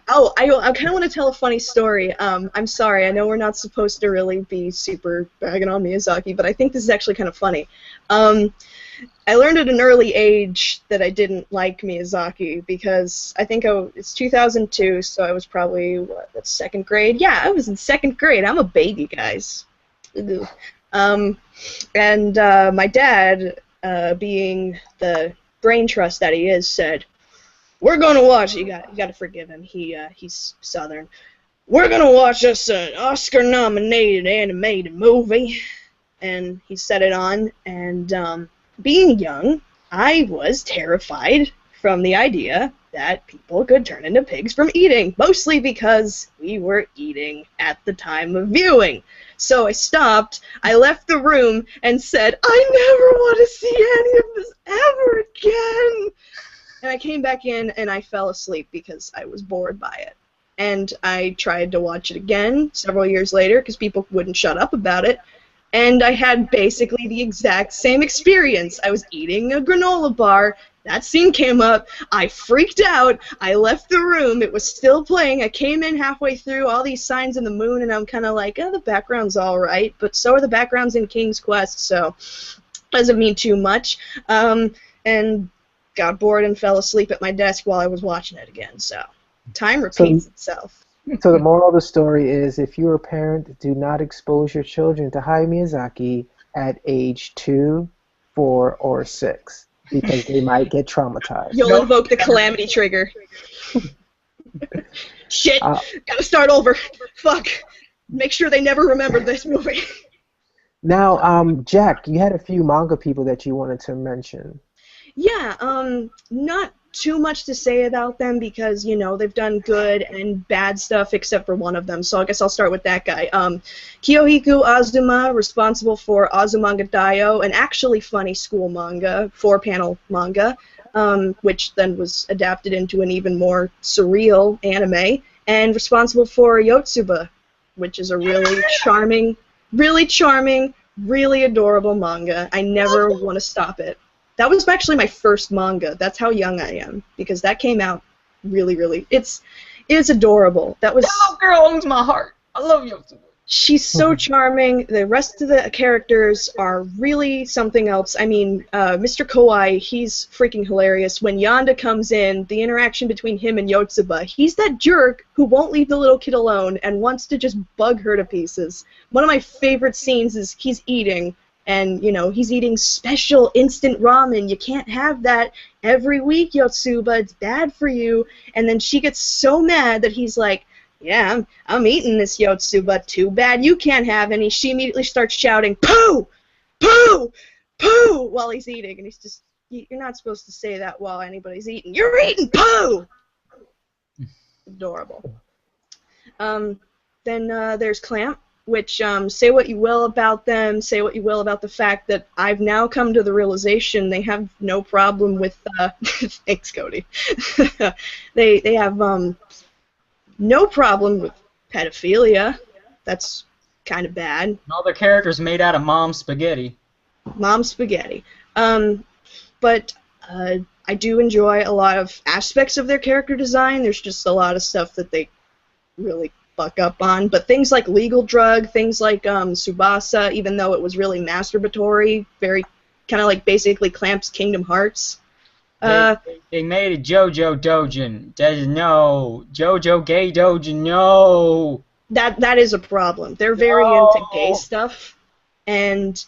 Oh, I kind of want to tell a funny story. I'm sorry, I know we're not supposed to really be super bagging on Miyazaki, but I think this is actually kind of funny. I learned at an early age that I didn't like Miyazaki because I think it's 2002, so I was probably, second grade? Yeah, I was in second grade. I'm a baby, guys. My dad, being the brain trust that he is, said, "We're gonna watch." You got to forgive him. He's Southern. "We're gonna watch us an Oscar-nominated animated movie," and he set it on. And being young, I was terrified from the idea that people could turn into pigs from eating, mostly because we were eating at the time of viewing. So I stopped, I left the room, and said, "I never want to see any of this ever again!" And I came back in, and I fell asleep because I was bored by it. And I tried to watch it again several years later because people wouldn't shut up about it. And I had basically the exact same experience. I was eating a granola bar. That scene came up. I freaked out. I left the room. It was still playing. I came in halfway through, all these signs in the moon, and I'm kind of like, oh, the background's all right. But so are the backgrounds in King's Quest, so doesn't mean too much. And got bored and fell asleep at my desk while I was watching it again. So time repeats itself. So the moral of the story is, if you're a parent, do not expose your children to Hayao Miyazaki at age 2, 4, or 6, because they might get traumatized. You'll invoke the calamity trigger. Shit, gotta start over. Fuck. Make sure they never remember this movie. Now, Jack, you had a few manga people that you wanted to mention. Yeah, not too much to say about them because, you know, they've done good and bad stuff except for one of them, so I guess I'll start with that guy. Kiyohiko Azuma, responsible for Azumanga Daioh, an actually funny school manga, 4-panel manga, which then was adapted into an even more surreal anime, and responsible for Yotsuba, which is a really charming, really adorable manga. I never want to stop it. That was actually my first manga. That's how young I am, because that came out really. It's adorable. That was. That little girl owns my heart. I love Yotsuba. She's so charming. The rest of the characters are really something else. I mean, Mr. Kawai, he's freaking hilarious. When Yonda comes in, the interaction between him and Yotsuba, he's that jerk who won't leave the little kid alone and wants to just bug her to pieces. One of my favorite scenes is he's eating. And, you know, he's eating special instant ramen. You can't have that every week, Yotsuba. It's bad for you. And then she gets so mad that he's like, yeah, I'm eating this, Yotsuba. Too bad you can't have any. She immediately starts shouting, "Poo! Poo! Poo!" while he's eating. And he's just, you're not supposed to say that while anybody's eating. You're eating poo! Adorable. Then there's Clamp. Which, say what you will about them, say what you will about the fact that I've now come to the realization they have no problem with, thanks, Cody. they have, no problem with pedophilia. That's kind of bad. And all their characters made out of mom's spaghetti. Mom's spaghetti. But I do enjoy a lot of aspects of their character design. There's just a lot of stuff that they really fuck up on, but things like Legal Drug, things like Tsubasa, even though it was really masturbatory, very kind of like basically Clamp's Kingdom Hearts. They made a JoJo Dojin. No. JoJo Gay Dojin, no. That is a problem. They're very into gay stuff, and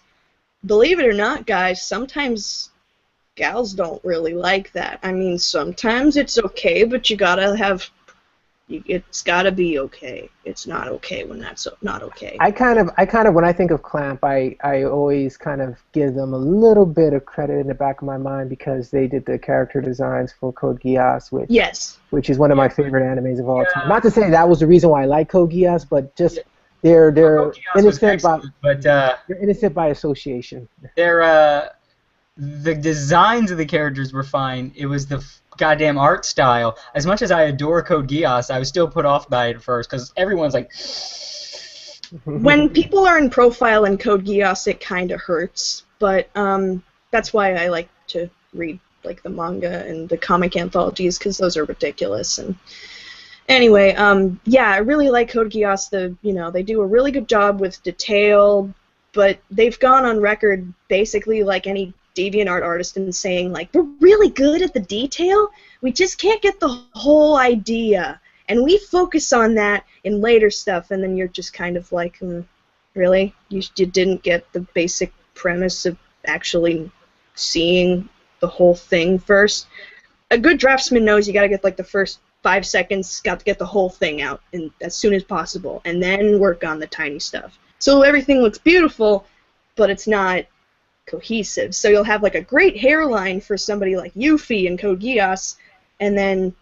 believe it or not, guys, sometimes gals don't really like that. I mean, sometimes it's okay, but you gotta have. It's got to be okay. It's not okay when that's not okay. I kind of, when I think of Clamp, I always kind of give them a little bit of credit in the back of my mind because they did the character designs for Code Geass, which is one of my favorite animes of all time. Not to say that was the reason why I like Code Geass, but just they're innocent they're innocent by association. The designs of the characters were fine. It was the goddamn art style. As much as I adore Code Geass, I was still put off by it at first because everyone's like. When people are in profile in Code Geass, it kind of hurts, but that's why I like to read like the manga and the comic anthologies because those are ridiculous. And anyway, yeah, I really like Code Geass. They do a really good job with detail, but they've gone on record basically like any DeviantArt artist and saying, like, we're really good at the detail, we just can't get the whole idea. And we focus on that in later stuff, and then you're just kind of like, Really? You didn't get the basic premise of actually seeing the whole thing first? A good draftsman knows you gotta get like the first 5 seconds, got to get the whole thing out and as soon as possible, and then work on the tiny stuff. So everything looks beautiful, but it's not cohesive. So you'll have like a great hairline for somebody like Yuffie in Code Geass, and then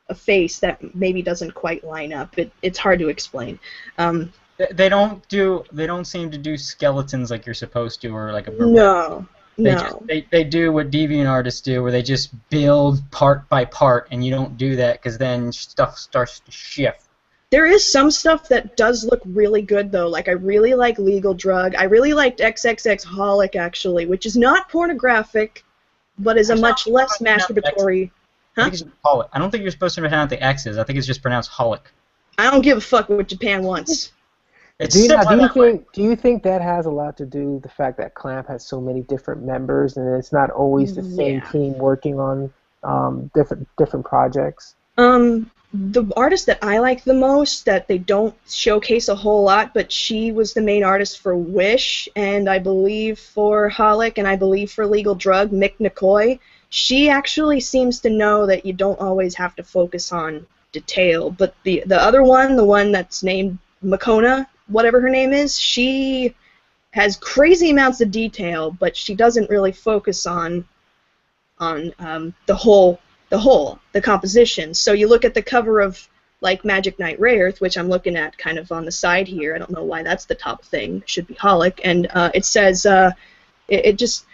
a face that maybe doesn't quite line up. It's hard to explain. They don't seem to do skeletons like you're supposed to, or like a No. They do what deviant artists do, where they just build part by part, and you don't do that because then stuff starts to shift. There is some stuff that does look really good, though. Like, I really like Legal Drug. I really liked XXX Holic, actually, which is not pornographic, but is a much less masturbatory... Huh? I think it's just holic. I don't think you're supposed to pronounce the X's. I think it's just pronounced holic. I don't give a fuck what Japan wants. Do you think that has a lot to do with the fact that Clamp has so many different members and it's not always the same team working on different projects? The artist that I like the most, that they don't showcase a whole lot, but she was the main artist for Wish, and I believe for Holic, and I believe for Legal Drug, Mick Nicoy. She actually seems to know that you don't always have to focus on detail, but the other one, the one that's named Makona, whatever her name is, she has crazy amounts of detail, but she doesn't really focus on the composition. So you look at the cover of like Magic Knight Rayearth, which I'm looking at kind of on the side here. I don't know why that's the top thing. Should be Holic, and it says it just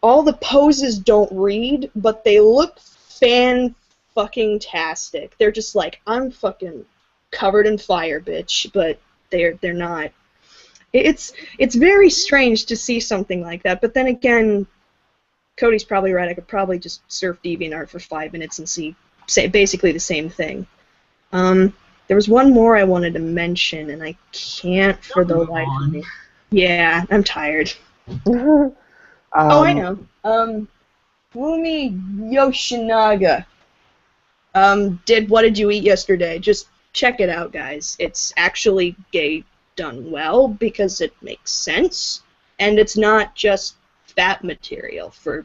all the poses don't read, but they look fan-fucking-tastic. They're just like, I'm fucking covered in fire, bitch, but they're not. It's very strange to see something like that, but then again, Cody's probably right. I could probably just surf DeviantArt for 5 minutes and see basically the same thing. There was one more I wanted to mention, and I can't for the life of me. Yeah, I'm tired. Oh, I know. Fumi Yoshinaga did What Did You Eat Yesterday? Just check it out, guys. It's actually gay done well because it makes sense, and it's not just fat material for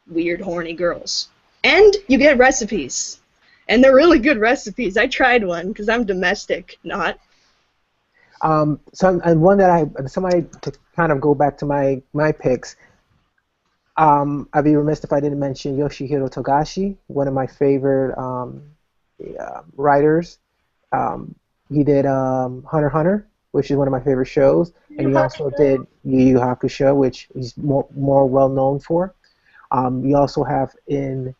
weird, horny girls. And you get recipes. And they're really good recipes. I tried one because I'm domestic, not. And one that somebody to kind of go back to my picks. I'd be remiss if I didn't mention Yoshihiro Togashi, one of my favorite writers. He did Hunter x Hunter, which is one of my favorite shows, and he also did Yu Yu Hakusho, which he's more well known for. We also have in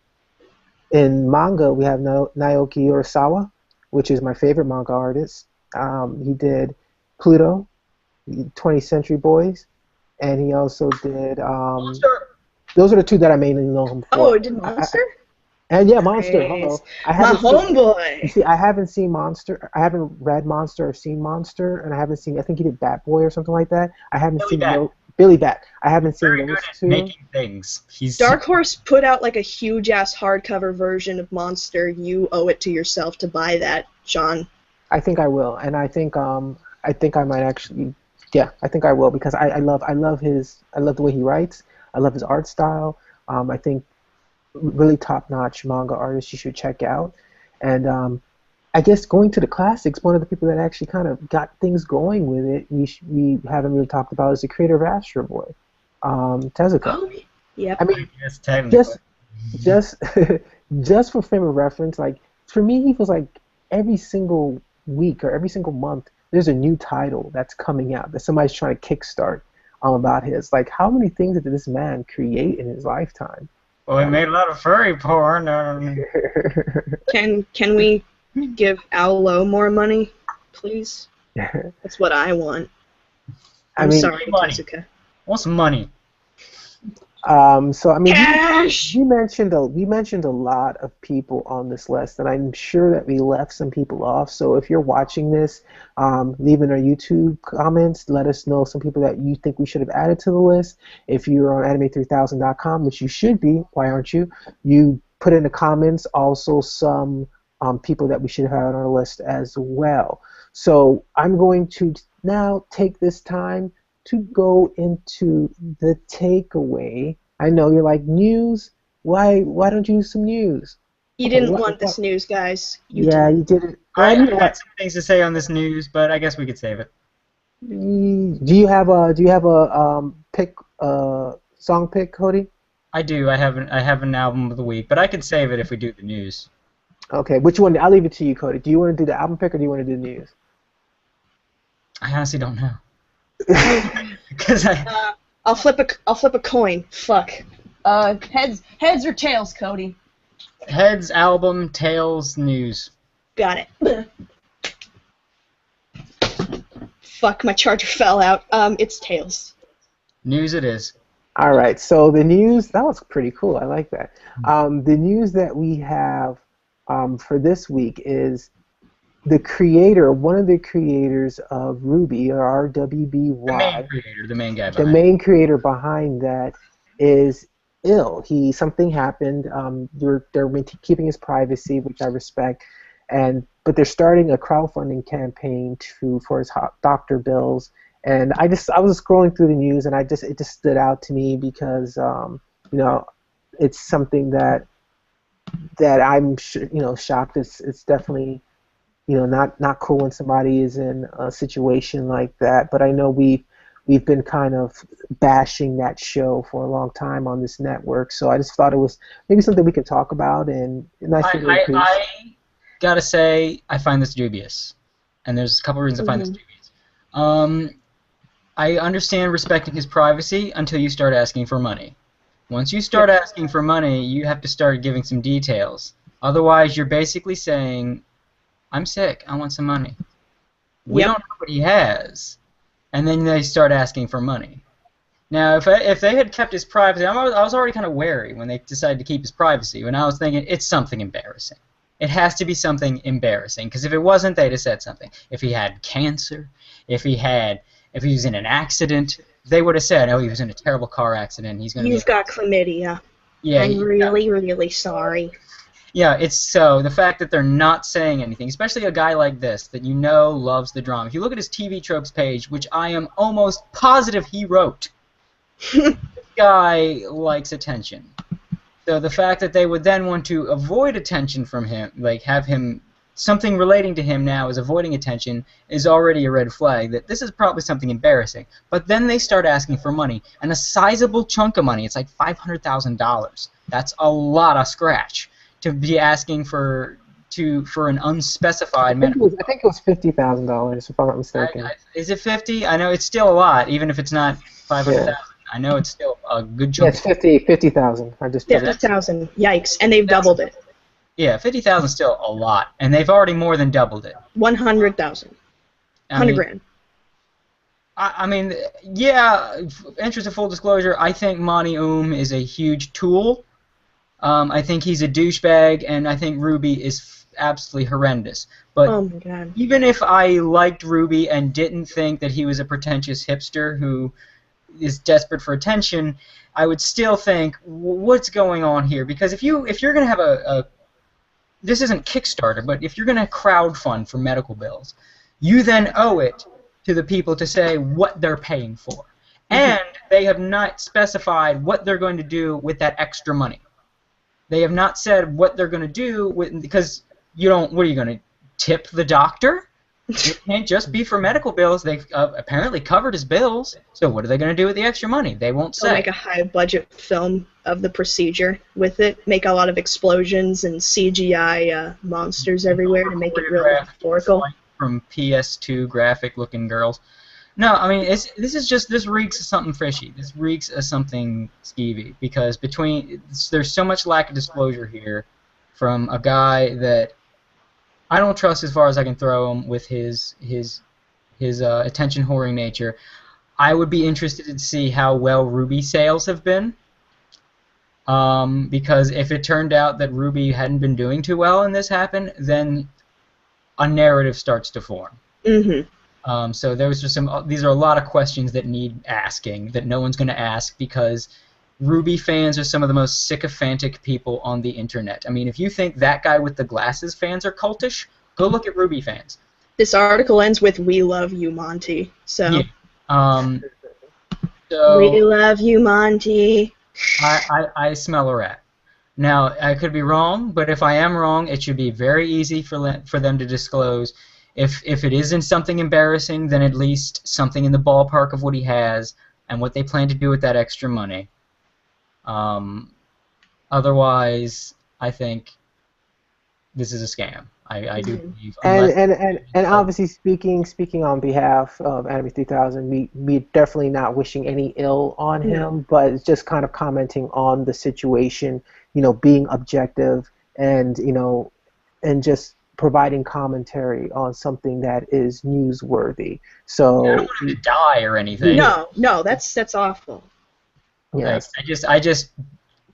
manga, we have Naoki Urasawa, which is my favorite manga artist. He did Pluto, 20th Century Boys, and he also did. Those are the two that I mainly know him for. Oh, he did Monster? And yeah, Monster. Hello. My homeboy. You see, I haven't seen Monster. I haven't read Monster or seen Monster, and I haven't seen. I think he did Bat Boy or something like that. I haven't seen Billy Bat. I haven't seen those two. Making things. Dark Horse put out like a huge ass hardcover version of Monster. You owe it to yourself to buy that, Sean. I think I will, and I think I might actually. Yeah, I think I will because I love the way he writes. I love his art style. I think really top-notch manga artist you should check out. And I guess going to the classics, one of the people that actually kind of got things going with it, we haven't really talked about, is the creator of Astro Boy, Tezuka. Oh, yeah. I mean, yes, just for frame of reference, like for me, he feels like every single week or every single month, there's a new title that's coming out that somebody's trying to kickstart about his. Like, how many things did this man create in his lifetime? Well, he made a lot of furry porn. Can we give Al Lowe more money, please? That's what I want. I'm sorry, Tezuka. What's money? So I mean, Cash! we mentioned a lot of people on this list, and I'm sure that we left some people off. So if you're watching this, leave in our YouTube comments. Let us know some people that you think we should have added to the list. If you're on anime3000.com, which you should be, why aren't you? You put in the comments also some people that we should have on our list as well. So I'm going to now take this time to go into the takeaway. I know you're like, news? Why don't you use some news? You Okay, didn't want this news, guys. You yeah, did. you did it. I You know had what? some things to say on this news, but I guess we could save it. Do you have a pick song pick, Cody? I do. I have an album of the week, but I could save it if we do the news. Okay, which one? I'll leave it to you, Cody. Do you want to do the album pick or do you want to do the news? I honestly don't know. Because I'll flip a coin. Fuck. Heads or tails, Cody? heads, album, tails, news. Got it. Fuck, my charger fell out. It's tails. News it is. All right, so the news, that was pretty cool. I like that. The news that we have for this week is one of the creators of Ruby, or RWBY. The main creator, the main guy The behind main creator behind that is ill. Something happened. They're keeping his privacy, which I respect, but they're starting a crowdfunding campaign for his doctor bills. And I was scrolling through the news, and it just stood out to me because it's something that I'm shocked. It's definitely not cool when somebody is in a situation like that. But I know we've been kind of bashing that show for a long time on this network, so I just thought it was maybe something we could talk about, and nice to hear. I gotta say, I find this dubious, and there's a couple reasons I find this dubious. I understand respecting his privacy until you start asking for money. Once you start asking for money, you have to start giving some details. Otherwise, you're basically saying, I'm sick, I want some money. We don't know what he has. And then they start asking for money. Now, if they had kept his privacy, I was already kind of wary when they decided to keep his privacy, when I was thinking, it's something embarrassing. It has to be something embarrassing, because if it wasn't, they'd have said something. If he had cancer, if he was in an accident, they would have said, oh, he was in a terrible car accident. He's got chlamydia. Yeah, I'm really sorry. Yeah, it's so the fact that they're not saying anything, especially a guy like this that loves the drama. If you look at his TV tropes page, which I am almost positive he wrote, this guy likes attention. So the fact that they would then want to avoid attention from him, like have him something relating to him now is avoiding attention, is already a red flag that this is probably something embarrassing. But then they start asking for money, and a sizable chunk of money. It's like $500,000. That's a lot of scratch to be asking for an unspecified medical. I think it was $50,000, if I'm not mistaken. Is it 50? I know it's still a lot, even if it's not 500,000. Yeah. I know it's still a good chunk. Yeah, it's 50,000. I just 50,000. Yikes! And they've doubled it. Yeah, 50,000 is still a lot, and they've already more than doubled it. 100,000. 100 grand. I mean, yeah. Interest of full disclosure, I think Monty is a huge tool. I think he's a douchebag, and I think Ruby is absolutely horrendous. But oh my God. Even if I liked Ruby and didn't think that he was a pretentious hipster who is desperate for attention, I would still think, what's going on here? Because if you're going to have this isn't Kickstarter, but if you're going to crowdfund for medical bills, you then owe it to the people to say what they're paying for. And they have not specified what they're going to do with that extra money. They have not said what they're going to do because what are you going to tip the doctor? It can't just be for medical bills. They've apparently covered his bills. So what are they going to do with the extra money? They won't say. They'll make a high-budget film of the procedure with it. Make a lot of explosions and CGI monsters everywhere to make it really historical. From PS2 graphic-looking girls. No, I mean this reeks of something fishy. This reeks of something skeevy because there's so much lack of disclosure here from a guy that I don't trust as far as I can throw him with his attention whoring nature. I would be interested to see how well Ruby sales have been. Because if it turned out that Ruby hadn't been doing too well and this happened, then a narrative starts to form. Mm-hmm. So these are a lot of questions that need asking that no one's going to ask because Ruby fans are some of the most sycophantic people on the internet. I mean, if you think that guy with the glasses fans are cultish, go look at Ruby fans. This article ends with "We love you, Monty." So. Yeah. We So love you, Monty. I smell a rat. Now, I could be wrong, but if I am wrong, it should be very easy for them to disclose. If it isn't something embarrassing, then at least something in the ballpark of what he has and what they plan to do with that extra money. Otherwise, I think this is a scam. I do believe, And unless... and obviously speaking on behalf of Anime 3000, we definitely not wishing any ill on him, but it's just kind of commenting on the situation, being objective and and just providing commentary on something that is newsworthy. So I don't want him to die or anything. No, that's awful. yes. I just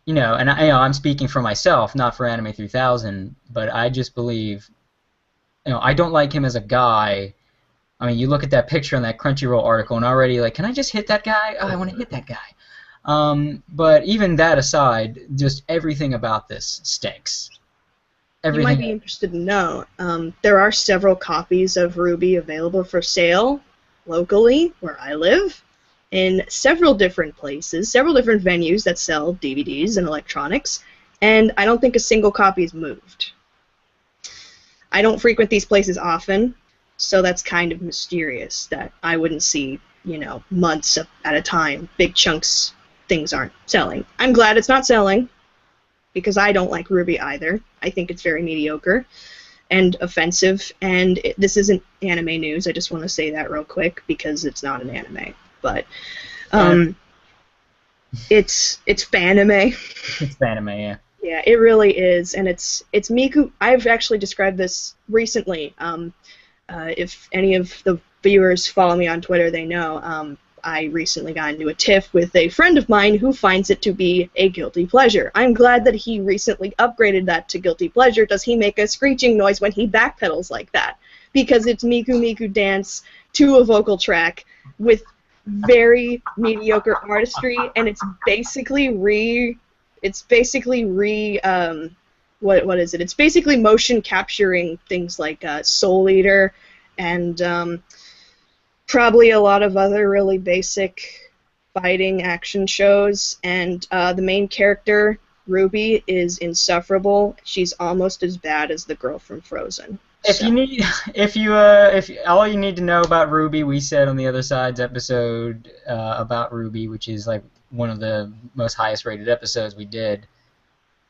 and I'm speaking for myself, not for Anime 3000, but I just believe, I don't like him as a guy. I mean, you look at that picture in that Crunchyroll article, and already, like, can I just hit that guy? Oh, I want to hit that guy. But even that aside, just everything about this stinks. You might be interested to know, there are several copies of Ruby available for sale locally, where I live, in several different places, several different venues that sell DVDs and electronics, and I don't think a single copy is moved. I don't frequent these places often, so that's kind of mysterious that I wouldn't see, months at a time, big chunks, things aren't selling. I'm glad it's not selling, because I don't like Ruby either. I think it's very mediocre and offensive, and this isn't anime news. I just want to say that real quick, because it's not an anime. But it's fanime. It's fanime, yeah. Yeah, it really is, and it's Miku. I've actually described this recently. If any of the viewers follow me on Twitter, they know I recently got into a tiff with a friend of mine who finds it to be a guilty pleasure. I'm glad that he recently upgraded that to guilty pleasure. Does he make a screeching noise when he backpedals like that? Because it's Miku Miku Dance to a vocal track with very mediocre artistry, and it's basically what is it? It's basically motion capturing things like Soul Eater and probably a lot of other really basic fighting action shows. And the main character, Ruby, is insufferable. She's almost as bad as the girl from Frozen. If all you need to know about Ruby, we said on the Other Side's episode about Ruby, which is like one of the most highest rated episodes we did.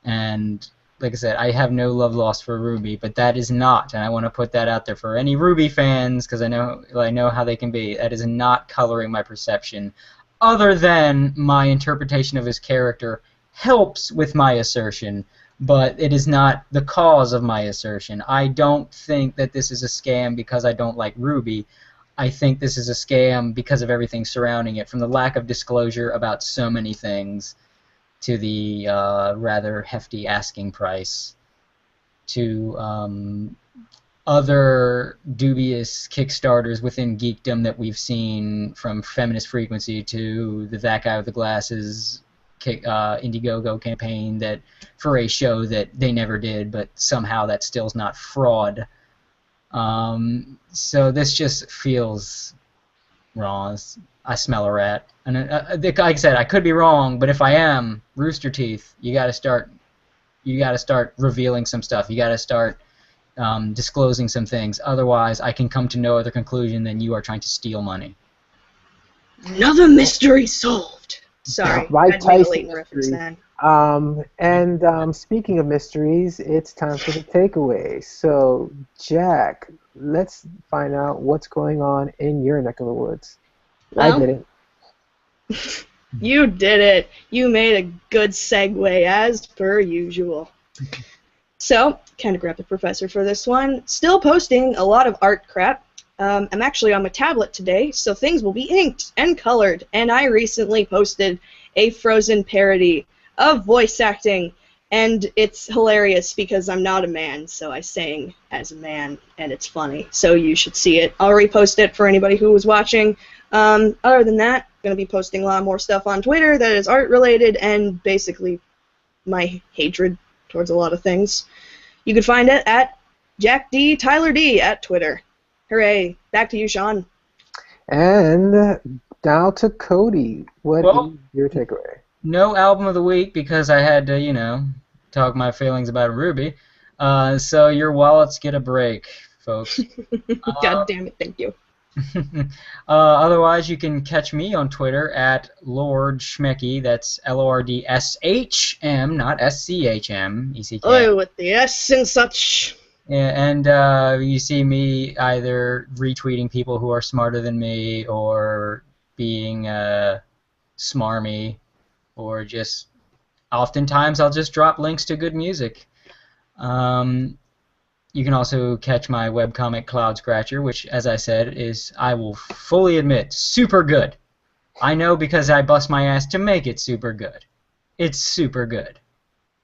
And like I said, I have no love lost for Ruby, but that is not, and I want to put that out there for any Ruby fans, because I know how they can be. That is not coloring my perception, other than my interpretation of his character helps with my assertion, but it is not the cause of my assertion. I don't think that this is a scam because I don't like Ruby. I think this is a scam because of everything surrounding it, from the lack of disclosure about so many things, to the rather hefty asking price, to other dubious Kickstarters within geekdom that we've seen, from Feminist Frequency to the That Guy with the Glasses Indiegogo campaign that for a show that they never did, but somehow that still's not fraud. So this just feels wrong. I smell a rat, and like I said, I could be wrong, but if I am, Rooster Teeth, you got to start revealing some stuff. You got to start disclosing some things. Otherwise, I can come to no other conclusion than you are trying to steal money. Another mystery solved. Sorry, Right, Tyson reference then. And speaking of mysteries, it's time for the takeaway. So, Jack, let's find out what's going on in your neck of the woods. Well, I did it. You did it. You made a good segue, as per usual. So, kind of grabbed the professor for this one. Still posting a lot of art crap. I'm actually on my tablet today, so things will be inked and colored. And I recently posted a Frozen parody of voice acting, and it's hilarious because I'm not a man, so I sang as a man, and it's funny. So you should see it. I'll repost it for anybody who was watching. Other than that, I'm going to be posting a lot more stuff on Twitter that is art-related and basically my hatred towards a lot of things. You can find it at Jack D. Tyler D. at Twitter. Hooray. Back to you, Sean. And now to Cody. What is your takeaway? No album of the week because I had to, talk my feelings about Ruby. So your wallets get a break, folks. God damn it, thank you. Otherwise, you can catch me on Twitter at Lord Schmecky. That's LORDSHM, not SCHM, ECK. Oh, with the S and such. Yeah, and you see me either retweeting people who are smarter than me or being smarmy, or just oftentimes I'll just drop links to good music. You can also catch my webcomic Cloud Scratcher, which, as I said, is, I will fully admit, super good. I know because I bust my ass to make it super good. It's super good.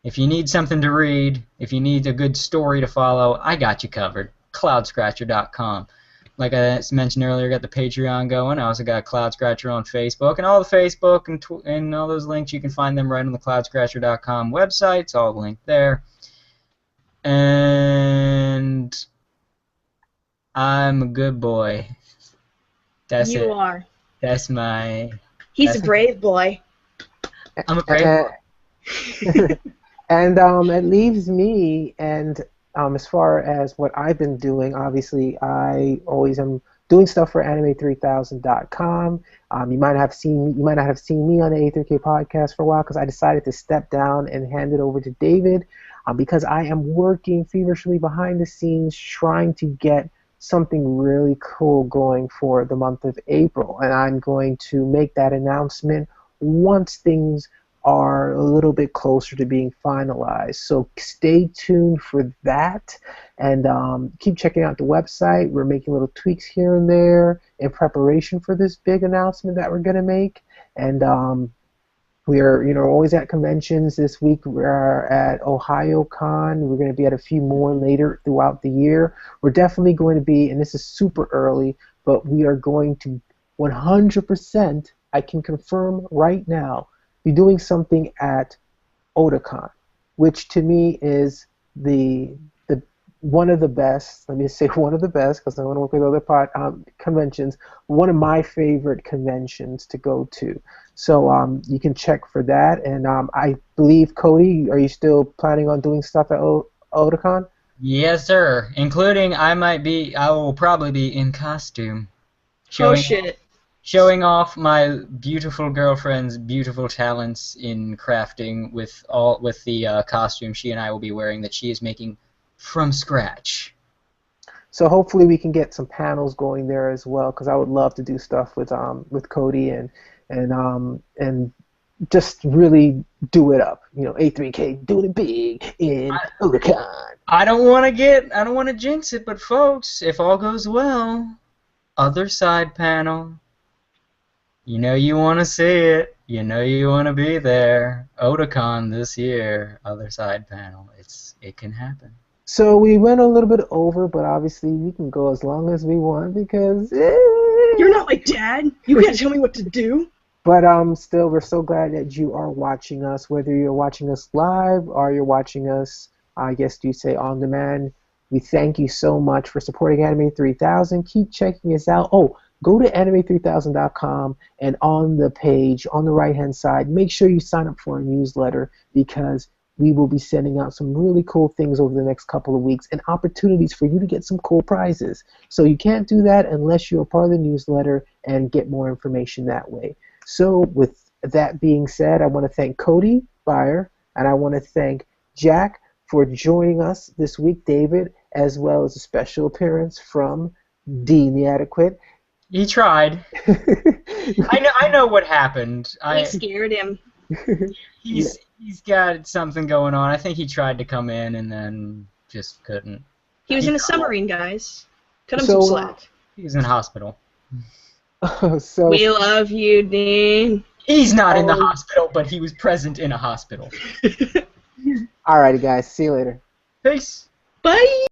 If you need something to read, if you need a good story to follow, I got you covered. CloudScratcher.com. Like I mentioned earlier, I got the Patreon going. I also got Cloud Scratcher on Facebook. And all the Facebook and all those links, you can find them right on the CloudScratcher.com website. It's all linked there. And I'm a good boy. That's it. You are. That's my... He's a brave boy. I'm a brave boy. And it leaves me, and as far as what I've been doing, obviously I always am doing stuff for anime3000.com. You might not have seen me on the A3K podcast for a while because I decided to step down and hand it over to David because I am working feverishly behind the scenes trying to get something really cool going for the month of April, and I'm going to make that announcement once things are a little bit closer to being finalized. So stay tuned for that, and keep checking out the website. We're making little tweaks here and there in preparation for this big announcement that we're going to make, and we are always at conventions. This week we're at OhioCon. We're going to be at a few more later throughout the year. We're definitely going to be, and this is super early, but we are going to 100%, I can confirm right now, be doing something at Otakon, which to me is the one of the best. Let me say one of the best because I want to work with other conventions. One of my favorite conventions to go to. So you can check for that. And I believe, Cody, are you still planning on doing stuff at Otakon? Yes, sir. Including I will probably be in costume. Showing off my beautiful girlfriend's beautiful talents in crafting with the costume she and I will be wearing that she is making from scratch. So hopefully we can get some panels going there as well, because I would love to do stuff with Cody and just really do it up. A3K doing it big in Otakon. I don't want to jinx it, but folks, if all goes well, other side panel. You know you want to see it. You know you want to be there. Otakon this year, other side panel. It can happen. So we went a little bit over, but obviously we can go as long as we want because you're not my dad. You can't tell me what to do. But still, we're so glad that you are watching us, whether you're watching us live or you're watching us, I guess you say, on demand. We thank you so much for supporting Anime 3000. Keep checking us out. Oh, go to anime3000.com, and on the page, on the right-hand side, make sure you sign up for our newsletter because we will be sending out some really cool things over the next couple of weeks and opportunities for you to get some cool prizes. So you can't do that unless you're a part of the newsletter and get more information that way. So with that being said, I want to thank Cody Byer, and I want to thank Jack for joining us this week, David, as well as a special appearance from Dean the Adequate. He tried. I know what happened. We scared him. He's got something going on. I think he tried to come in and then just couldn't. He was in a submarine, guys. Cut him some slack. He was in We hospital. love you, Dean. He's not in the hospital, but he was present in a hospital. Alrighty, guys. See you later. Peace. Bye.